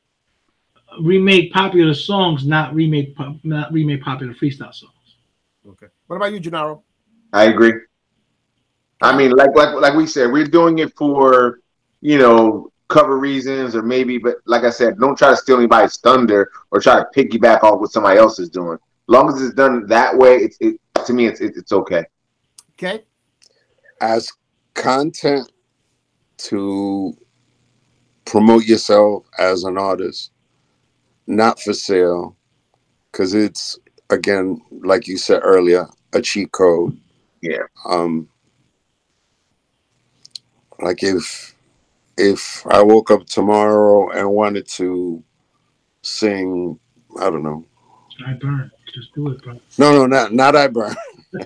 Remake popular songs, not remake popular freestyle songs. Okay. What about you, Jenaro? I agree. I mean, like we said, we're doing it for, cover reasons or maybe, but like I said, don't try to steal anybody's thunder or try to piggyback off what somebody else is doing. As long as it's done that way, to me, it's okay. Okay. As content to promote yourself as an artist, not for sale, because it's, again, like you said earlier, a cheat code. Yeah. Like if I woke up tomorrow and wanted to sing, I don't know. I burn. Just do it, bro. No, not I burn.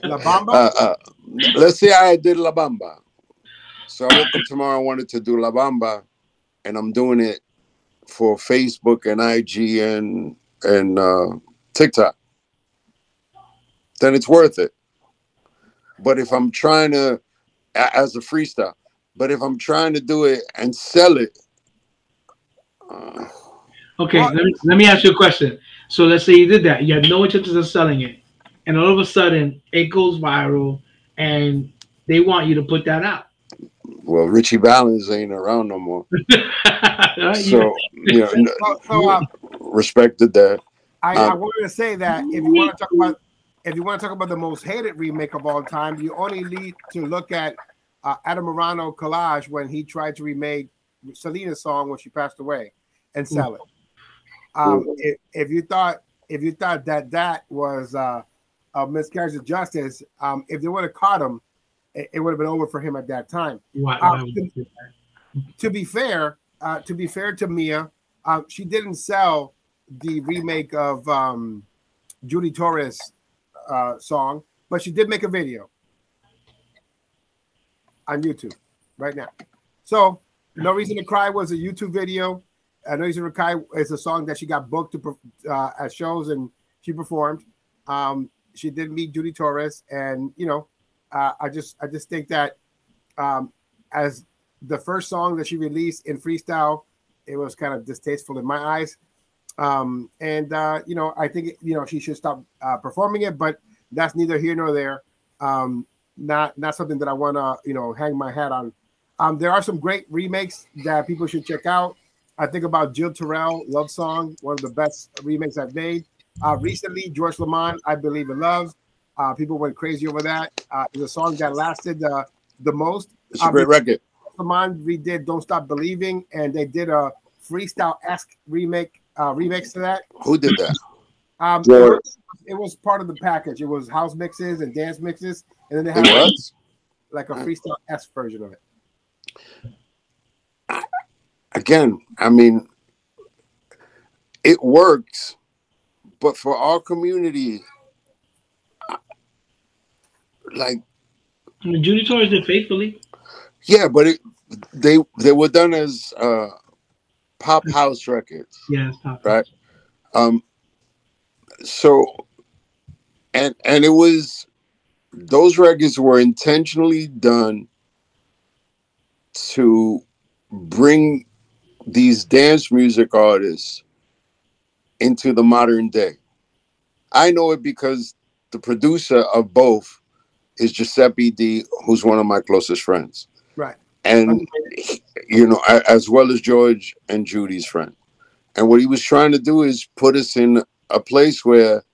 La Bamba? Let's say I did La Bamba. So I woke up tomorrow and wanted to do La Bamba, and I'm doing it for Facebook and IG and TikTok. Then it's worth it. But if I'm trying to, as a freestyle, but if I'm trying to do it and sell it. Okay, let me ask you a question. So let's say you did that. You had no intentions of selling it. And all of a sudden, it goes viral, and they want you to put that out. Well, Richie Valens ain't around no more. So, respected that. I wanted to say that if you want to talk about the most hated remake of all time, you only need to look at Adam Morano Collage when he tried to remake Selena's song when she passed away and sell it. If you thought that was a miscarriage of justice, if they would have caught him, it would have been over for him at that time. To be fair to Mia, she didn't sell the remake of Judy Torres' song, but she did make a video on YouTube right now. So No Reason to Cry was a YouTube video. No Reason to Cry is a song that she got booked to at shows and she performed. She did meet Judy Torres, and I just think that as the first song that she released in freestyle, it was kind of distasteful in my eyes. I think she should stop performing it, but that's neither here nor there. Not something that I want to hang my hat on. There are some great remakes that people should check out. I think about Jill Terrell, Love Song, one of the best remakes I've made. Recently, George Lamont, I Believe in Love. People went crazy over that. It's a song that lasted the most. It's a great record. Lamont redid Don't Stop Believing, and they did a freestyle-esque remake remix to that. Who did that? It was part of the package. It was house mixes and dance mixes, and then they It had was? like a Freestyle S version of it. Again, I mean, it works, but for our community, like, Judy Torres did Faithfully. yeah, but they were done as pop house records. Yeah, pop right. So and it was, those records were intentionally done to bring these dance music artists into the modern day. I know it because the producer of both is Giuseppe D, who's one of my closest friends. Right. And, you know, as well as George and Judy's friend. And what he was trying to do is put us in a place where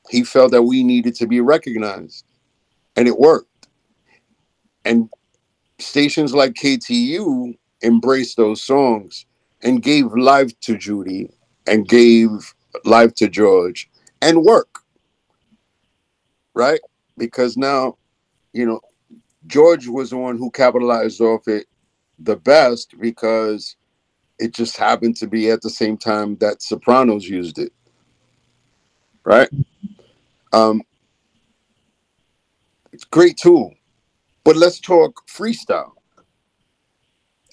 he felt that we needed to be recognized. And it worked. And stations like KTU embraced those songs and gave life to Judy and gave life to George and work. Right? Because now, you know, George was the one who capitalized off it the best because it just happened to be at the same time that Sopranos used it. Right? It's a great tool. But let's talk freestyle.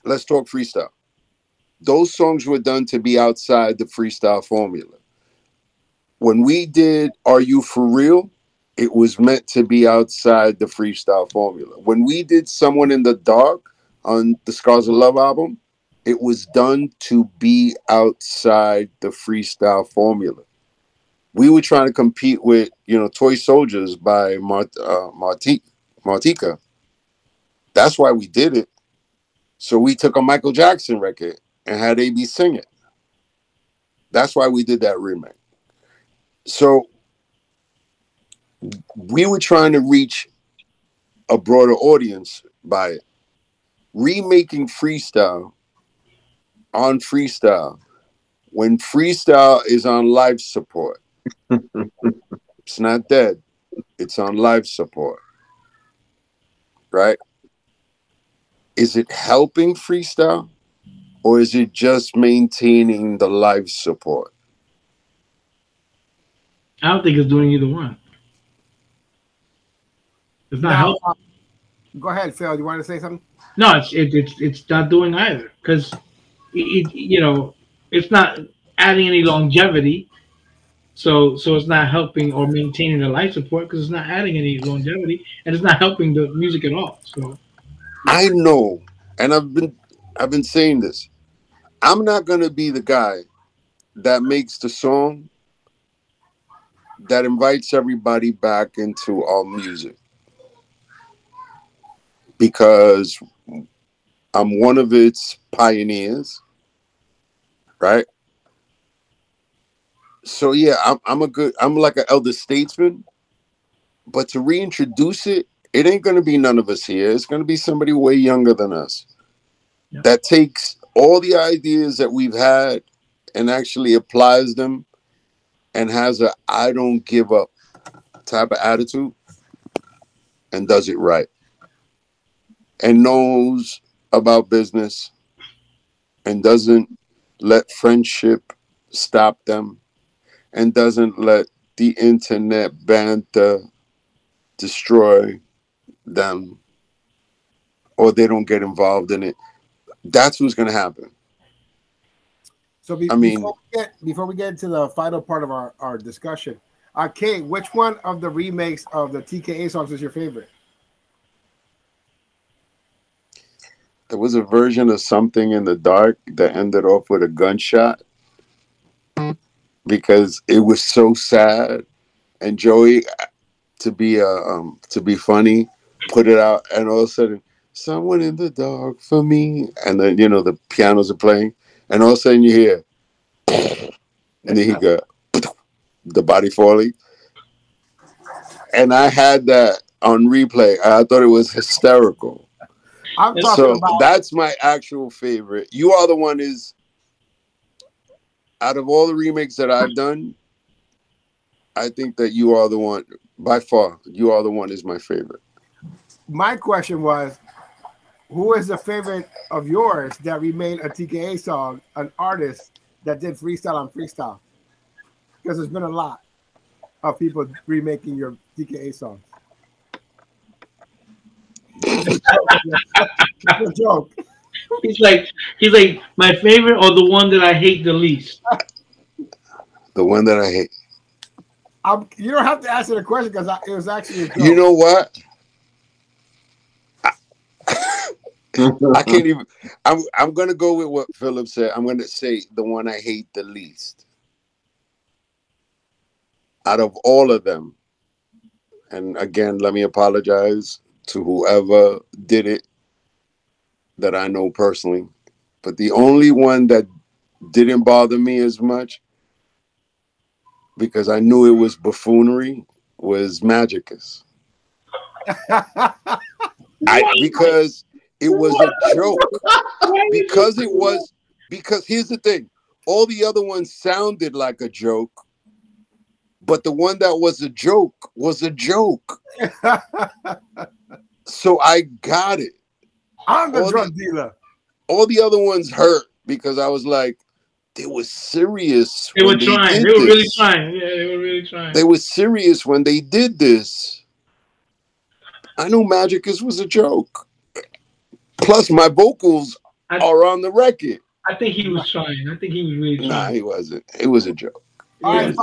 Let's talk freestyle. Those songs were done to be outside the freestyle formula. When we did Are You For Real? It was meant to be outside the freestyle formula. When we did Someone in the Dark on the Scars of Love album, it was done to be outside the freestyle formula. We were trying to compete with, you know, Toy Soldiers by Martika. That's why we did it. So we took a Michael Jackson record and had AB sing it. That's why we did that remake. So we were trying to reach a broader audience by it. Remaking freestyle on freestyle, when freestyle is on life support, it's not dead, it's on life support, right? Is it helping freestyle or is it just maintaining the life support? I don't think it's doing either one. It's not helping. Go ahead, Phil. You want to say something? No, it's not doing either because you know, it's not adding any longevity. So it's not helping or maintaining the life support because it's not adding any longevity and it's not helping the music at all. So I know, and I've been saying this. I'm not gonna be the guy that makes the song that invites everybody back into our music because I'm one of its pioneers, right? So yeah, I'm like an elder statesman, but to reintroduce it, it ain't gonna be none of us here. It's gonna be somebody way younger than us that takes all the ideas that we've had and actually applies them and has a I don't give up type of attitude and does it right and knows about business and doesn't let friendship stop them and doesn't let the internet banter destroy them or they don't get involved in it. That's what's going to happen. So before we get into the final part of our discussion, Kate, which one of the remakes of the TKA songs is your favorite? There was a version of Something in the Dark that ended off with a gunshot because it was so sad. And Joey, to be funny, put it out, and all of a sudden, someone in the dark for me, and then you know the pianos are playing, and all of a sudden you hear, and then he got the body falling, and I had that on replay. I thought it was hysterical. That's my actual favorite. You Are the One is out of all the remakes that I've done, I think that You Are the One, by far, You Are the One is my favorite. My question was, who is a favorite of yours that remade a TKA song, an artist that did freestyle on freestyle? Because there's been a lot of people remaking your TKA songs. It's a joke. He's like, my favorite or the one that I hate the least? The one that I hate. You don't have to answer the question because it was actually a joke. You know what? I can't even. I'm gonna go with what Phillip said. I'm gonna say the one I hate the least out of all of them. And again, let me apologize to whoever did it that I know personally. But the only one that didn't bother me as much, because I knew it was buffoonery, was Magicus. Because it was a joke. Because here's the thing. All the other ones sounded like a joke, but the one that was a joke was a joke. So I got it. I'm the drug dealer. All the other ones hurt because I was like, they were serious. They were trying. They were really trying. Yeah, they were really trying. They were serious when they did this. I knew Magicus was a joke. Plus, my vocals are on the record. I think he was trying. I think he was really trying. Nah, he wasn't. It was a joke. All right,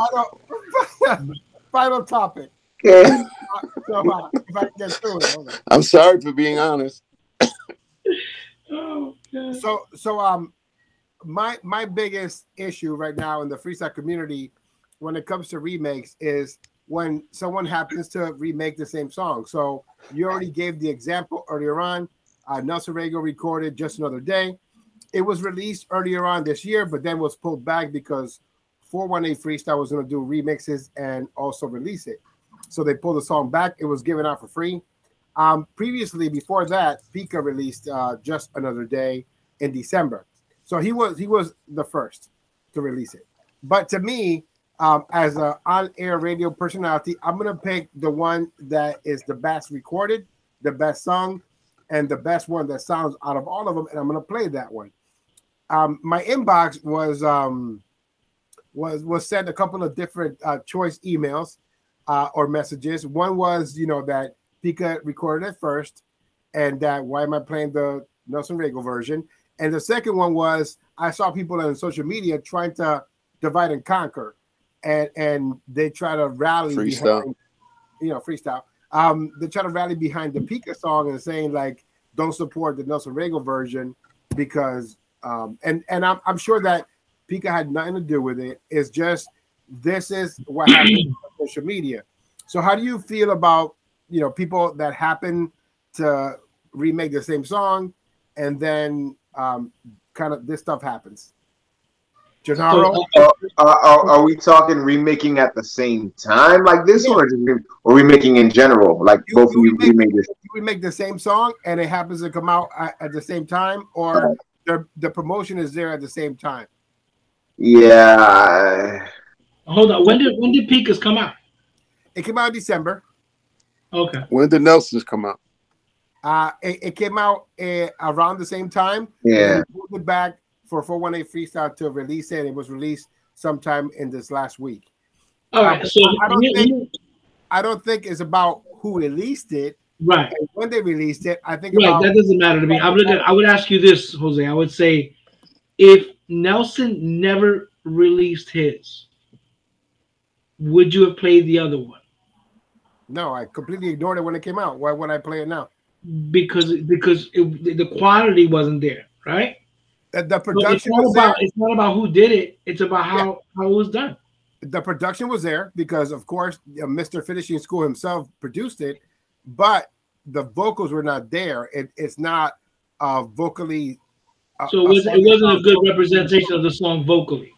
final topic. So, if I can get through it. I'm sorry for being honest. Oh, God. So my biggest issue right now in the freestyle community when it comes to remakes is when someone happens to remake the same song. So you already gave the example earlier on. Nelson Rego recorded Just Another Day. It was released earlier on this year, but then was pulled back because 418 Freestyle was going to do remixes and also release it. So they pulled the song back. It was given out for free. Previously, before that, Pika released Just Another Day in December. So he was the first to release it. But to me, as an on-air radio personality, I'm going to pick the one that is the best recorded, the best sung, and the best one that sounds out of all of them, and I'm going to play that one. My inbox was sent a couple of different choice emails or messages. One was, that Pika recorded it first, and that why am I playing the Nelson Rego version? And the second one was I saw people on social media trying to divide and conquer, and they try to rally freestyle. Freestyle. They try to rally behind the Pika song and saying like, don't support the Nelson Rego version because, and I'm sure that Pika had nothing to do with it. It's just this is what happens on social media. So how do you feel about people that happen to remake the same song and then kind of this stuff happens? Jenaro? Are we talking remaking at the same time like this one, or remaking in general? Like both of you remake this? You remake the same song and it happens to come out at the same time, or the promotion is there at the same time? Yeah. Hold on. When did Pika's come out? It came out in December. Okay. When did Nelson's come out? It came out around the same time. Yeah. We pulled it back for 418 Freestyle to release it. It was released sometime in this last week. All right. So I don't think it's about who released it. Right. And when they released it, I think that doesn't matter to me. I would ask you this, Jose. I would say if Nelson never released his, would you have played the other one? No, I completely ignored it when it came out. Why would I play it now? Because the quality wasn't there, right? The production it's not about who did it. It's about how it was done. The production was there because, of course, Mr. Finishing School himself produced it, but the vocals were not there. It's not vocally. So it wasn't a good representation of the song vocally.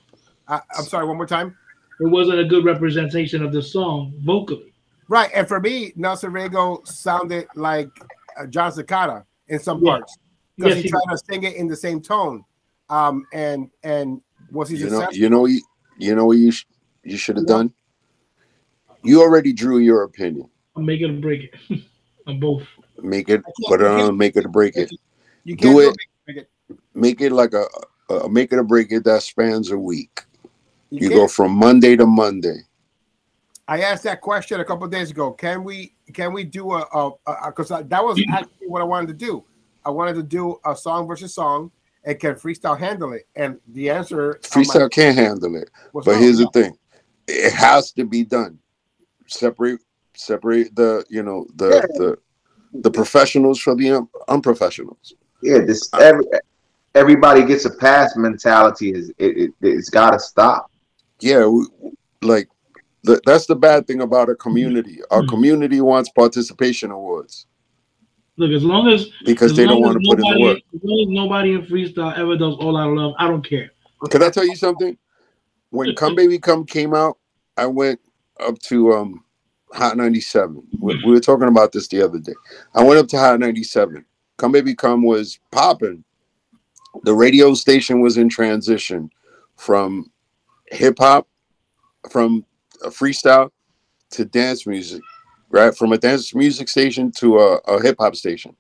I'm sorry, one more time. It wasn't a good representation of the song vocally. Right, and for me, Nelson Rego sounded like John Cicada in some parts because he tried to sing it in the same tone, and Was he You successful? know what you should have done? You already drew your opinion. I'll make it or break it. On both. Make it, put it on, make it or break it. You can't do it. Make it like a make it or break it that spans a week. You can't. Go from Monday to Monday. I asked that question a couple of days ago. Can we do a because that was actually what I wanted to do. I wanted to do a song versus song, and can Freestyle handle it? And the answer, Freestyle can't handle it. But here's the thing: it has to be done. Separate the the professionals from the unprofessionals. Yeah, this everybody gets a pass mentality. It's got to stop. Yeah, that's the bad thing about a community. Our community wants participation awards. Look, because they don't want to put in the work. As long as nobody in freestyle ever does All Out of Love, I don't care. Can I tell you something? When Come Baby Come came out, I went up to Hot 97. We were talking about this the other day. I went up to Hot 97. Come Baby Come was popping. The radio station was in transition from hip hop, from freestyle to dance music, right? From a dance music station to a hip hop station.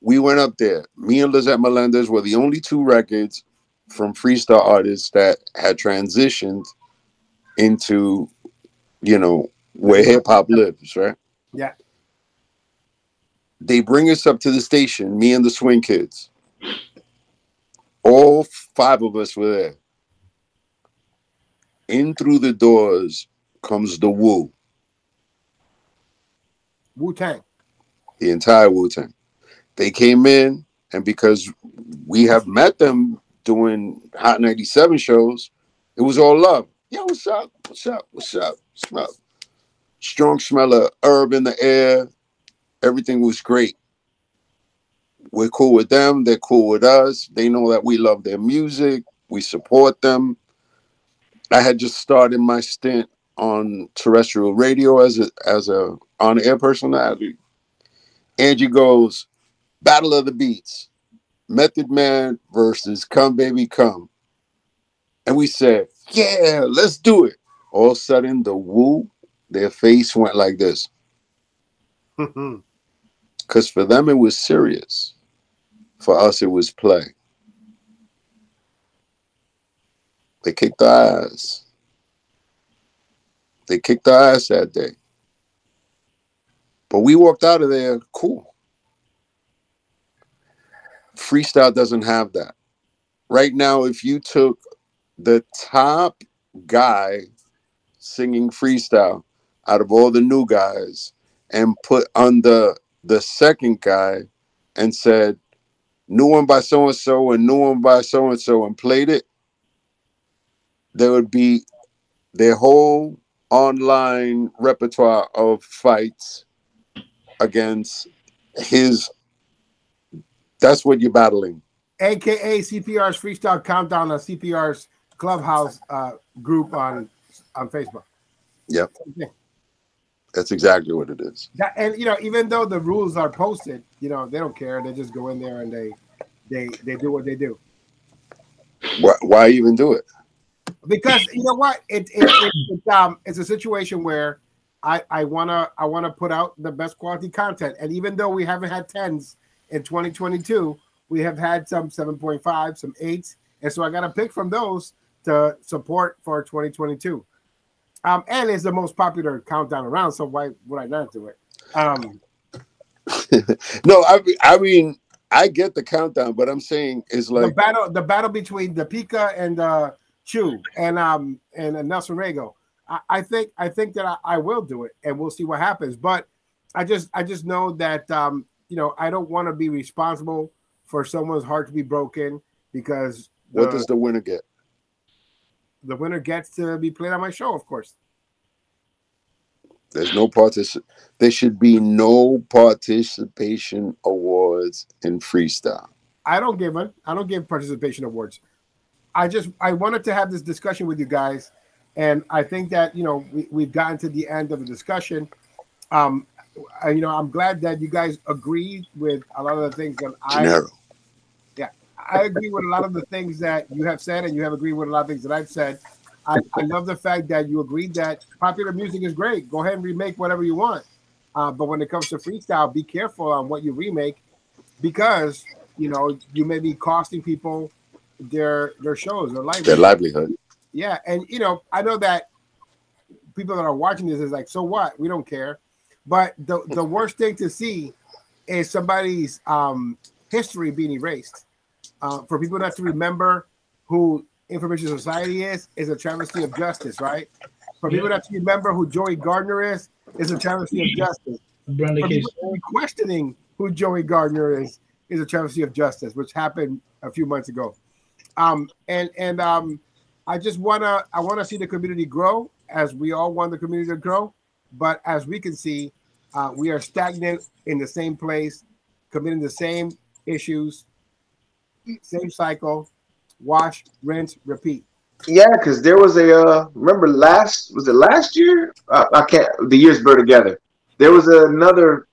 We went up there. Me and Lizette Melendez were the only two records from Freestyle Artists that had transitioned into, where hip hop lives, right? Yeah. They bring us up to the station, me and the Swing Kids. All 5 of us were there. In through the doors comes the Wu. Wu-Tang. The entire Wu-Tang. They came in, and because we have met them doing Hot 97 shows, it was all love. Yo, what's up? What's up? What's up? Smell. Strong smell of herb in the air. Everything was great. We're cool with them. They're cool with us. They know that we love their music. We support them. I had just started my stint on terrestrial radio as a on-air personality. Angie goes, Battle of the Beats, Method Man versus Come Baby Come. And we said, yeah, let's do it. All of a sudden, the Wu, their face went like this. Because for them, it was serious. For us, it was play. They kicked our ass. They kicked our ass that day. But we walked out of there cool. Freestyle doesn't have that. Right now, if you took the top guy singing freestyle out of all the new guys and put under the second guy and said, new one by so-and-so and new one by so-and-so, and played it, there would be their whole online repertoire of fights against his. That's what you're battling. AKA CPR's Freestyle Countdown on CPR's Clubhouse group on Facebook. Yep. Okay. That's exactly what it is. And even though the rules are posted, they don't care. They just go in there and they do what they do. Why even do it? Because you know what? It's a situation where I wanna put out the best quality content. And even though we haven't had 10s in 2022, we have had some 7.5, some 8s, and so I got to pick from those to support for 2022. And it's the most popular countdown around, so why would I not do it? No, I mean, I get the countdown, but I'm saying it's like the battle between the Pika and Chew and Nelson Rego. I think that I will do it, and we'll see what happens. But I just know that I don't want to be responsible for someone's heart to be broken because what does the winner get? The winner gets to be played on my show, of course. There's no There should be no participation awards in freestyle. I don't give participation awards. I wanted to have this discussion with you guys, and I think that we've gotten to the end of the discussion. I'm glad that you guys agreed with a lot of the things that I agree with a lot of the things that you have said, and you have agreed with a lot of things that I've said. I love the fact that you agreed that popular music is great. Go ahead and remake whatever you want. But when it comes to freestyle, be careful on what you remake, because you may be costing people their shows, their livelihood. Yeah, and I know that people that are watching this is like, so what? We don't care. But the worst thing to see is somebody's history being erased. For people not to remember who Information Society is a travesty of justice, right? For people not to remember who Joey Gardner is a travesty of justice. For people to be questioning who Joey Gardner is a travesty of justice, which happened a few months ago. I just wanna see the community grow, as we all want the community to grow. But as we can see, we are stagnant in the same place, committing the same issues, same cycle. Wash, rinse, repeat. Yeah, because there was a remember last year? I can't. The years blur together. There was another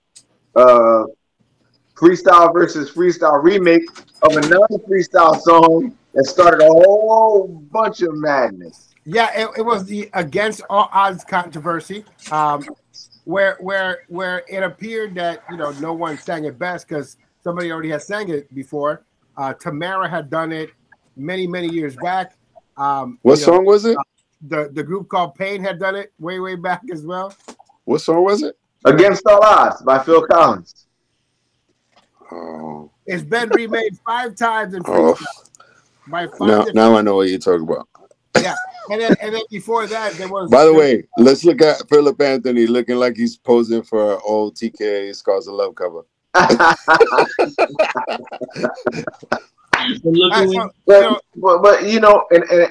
freestyle versus freestyle remake of a non-freestyle song that started a whole bunch of madness. Yeah, it was the Against All Odds controversy, where it appeared that no one sang it best because somebody already had sang it before. Tamara had done it many years back. What song was it? The group called Pain had done it way back as well. What song was it? Against All Odds by Phil Collins. Oh. It's been remade 5 times in freestyle. By 5 now I know what you're talking about. Yeah, and then before that there was. By the way, let's look at Phillip Anthony looking like he's posing for an old TK Scars of Love cover. But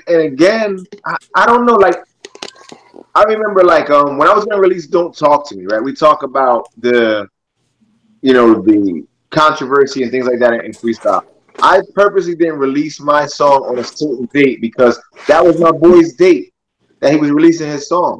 and again, I don't know. Like, I remember, like, when I was gonna release "Don't Talk to Me," right? We talk about the controversy and things like that in freestyle. I purposely didn't release my song on a certain date because that was my boy's date that he was releasing his song.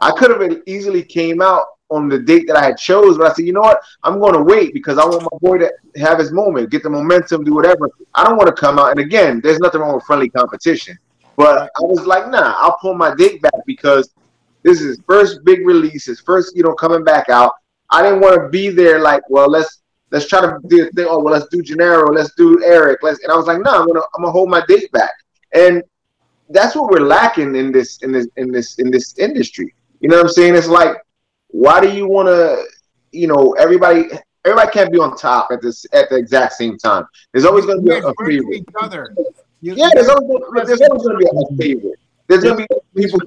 I could have easily came out on the date that I had chose, but I said, you know what? I'm going to wait because I want my boy to have his moment, get the momentum, do whatever. I don't want to come out. And again, there's nothing wrong with friendly competition. But I was like, nah, I'll pull my date back because this is his first big release, his first, coming back out. I didn't want to be there like, well, let's try to do a thing. Oh, well, let's do Jenaro, let's do Eric. And I was like, no, I'm gonna hold my date back. And that's what we're lacking in this industry. You know what I'm saying? It's like, why do you want to, everybody can't be on top at the exact same time. There's always going to be a favorite. There's always going to be a favorite. There's going to be people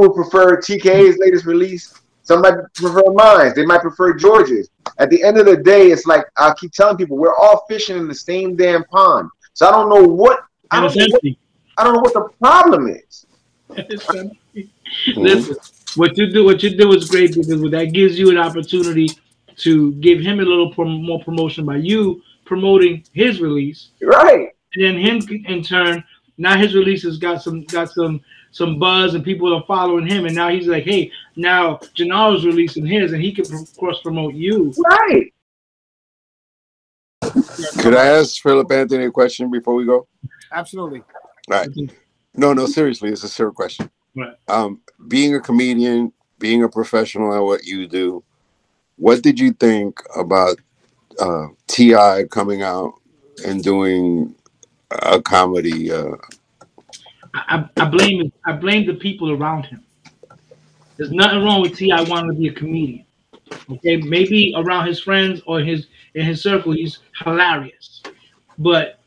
who prefer TKA's latest release. Some might prefer mine. They might prefer George's. At the end of the day, it's like I keep telling people we're all fishing in the same damn pond. So I don't know what the problem is. Listen, what you do is great because that gives you an opportunity to give him a little more promotion by you promoting his release, right? And then him in turn, now his release has got some buzz and people are following him, and now he's like, hey, now Jenaro's releasing his, and he can cross promote you, right? Could I ask Phillip Anthony a question before we go? Absolutely. All right. No, seriously, it's a serious question. Right. Being a comedian, being a professional at what you do, what did you think about T.I. coming out and doing a comedy? I blame the people around him. There's nothing wrong with T.I. wanting to be a comedian. Okay, maybe around his friends or in his circle, he's hilarious. But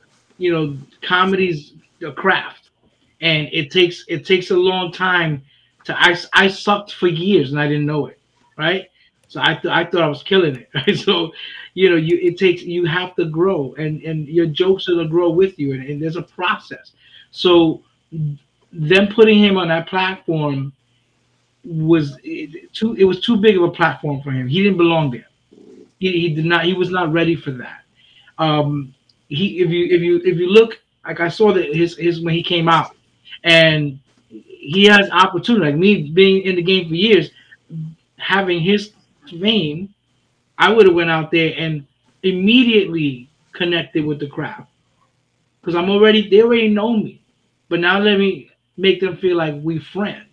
comedy's a craft, and it takes a long time to. I sucked for years and I didn't know it, right? So I thought I was killing it, right? So you have to grow, and your jokes are to grow with you, and there's a process. So them putting him on that platform was too big of a platform for him. He didn't belong there. He was not ready for that. If you look, like I saw that his when he came out, and he has opportunity. Like me being in the game for years, having his fame, I would have went out there and immediately connected with the crowd because they already know me. But now let me make them feel like we friends.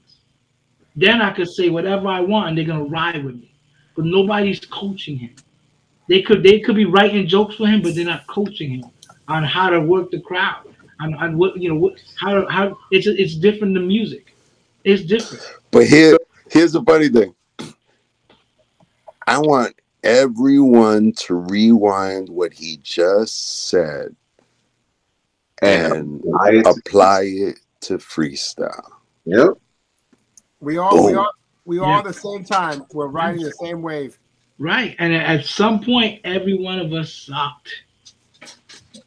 Then I could say whatever I want, and they're gonna ride with me. But nobody's coaching him. They could be writing jokes for him, but they're not coaching him on how to work the crowd, on what how it's different than music. It's different. But here's the funny thing. I want everyone to rewind what he just said and apply it to freestyle. Yep. We all at the same time. We're riding the same wave. Right, and at some point, every one of us sucked.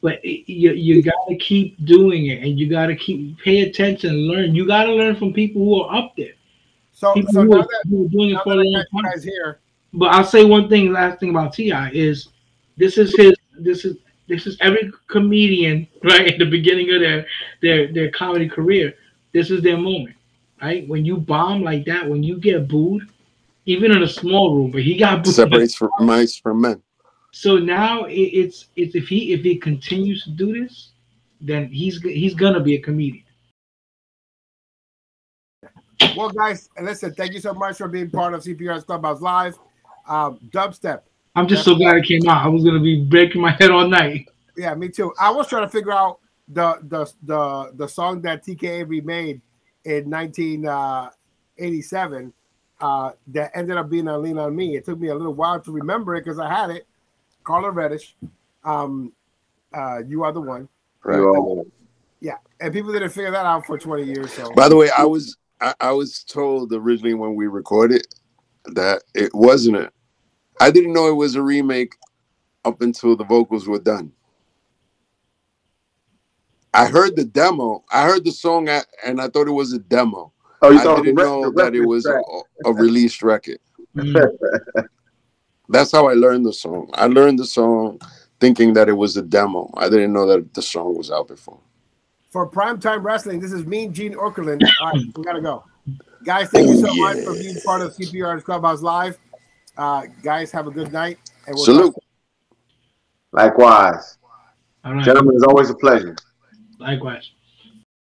But you got to keep doing it, and you got to keep pay attention, and learn. You got to learn from people who are up there. So now that doing it for a long time. Guys here. But I'll say last thing about T.I. is this is every comedian right at the beginning of their comedy career. This is their moment, right? When you bomb like that, when you get booed. Even in a small room, but he got booed. Separates from mice from men. So now it's if he continues to do this, then he's gonna be a comedian. Well, guys, listen, thank you so much for being part of CPR's Clubhouse Live. Dubstep. I'm just so glad it came out. I was gonna be breaking my head all night. Yeah, me too. I was trying to figure out the song that TKA remade in 1987. That ended up being a Lean on Me. It took me a little while to remember it because I had it. Carla Reddish, You Are the One. Right. Yeah, and people didn't figure that out for 20 years. So, by the way, I was told originally when we recorded that it wasn't I didn't know it was a remake up until the vocals were done. I heard the demo. I heard the song and I thought it was a demo. Oh, you I didn't know that it was a released record. That's how I learned the song. I learned the song thinking that it was a demo. I didn't know that the song was out before. For Primetime Wrestling, this is Mean Gene Okerlund. All right, we got to go. Guys, thank you so much for being part of CPR's Clubhouse Live. Guys, have a good night. And we'll salute. Likewise. All right. Gentlemen, it's always a pleasure. Likewise.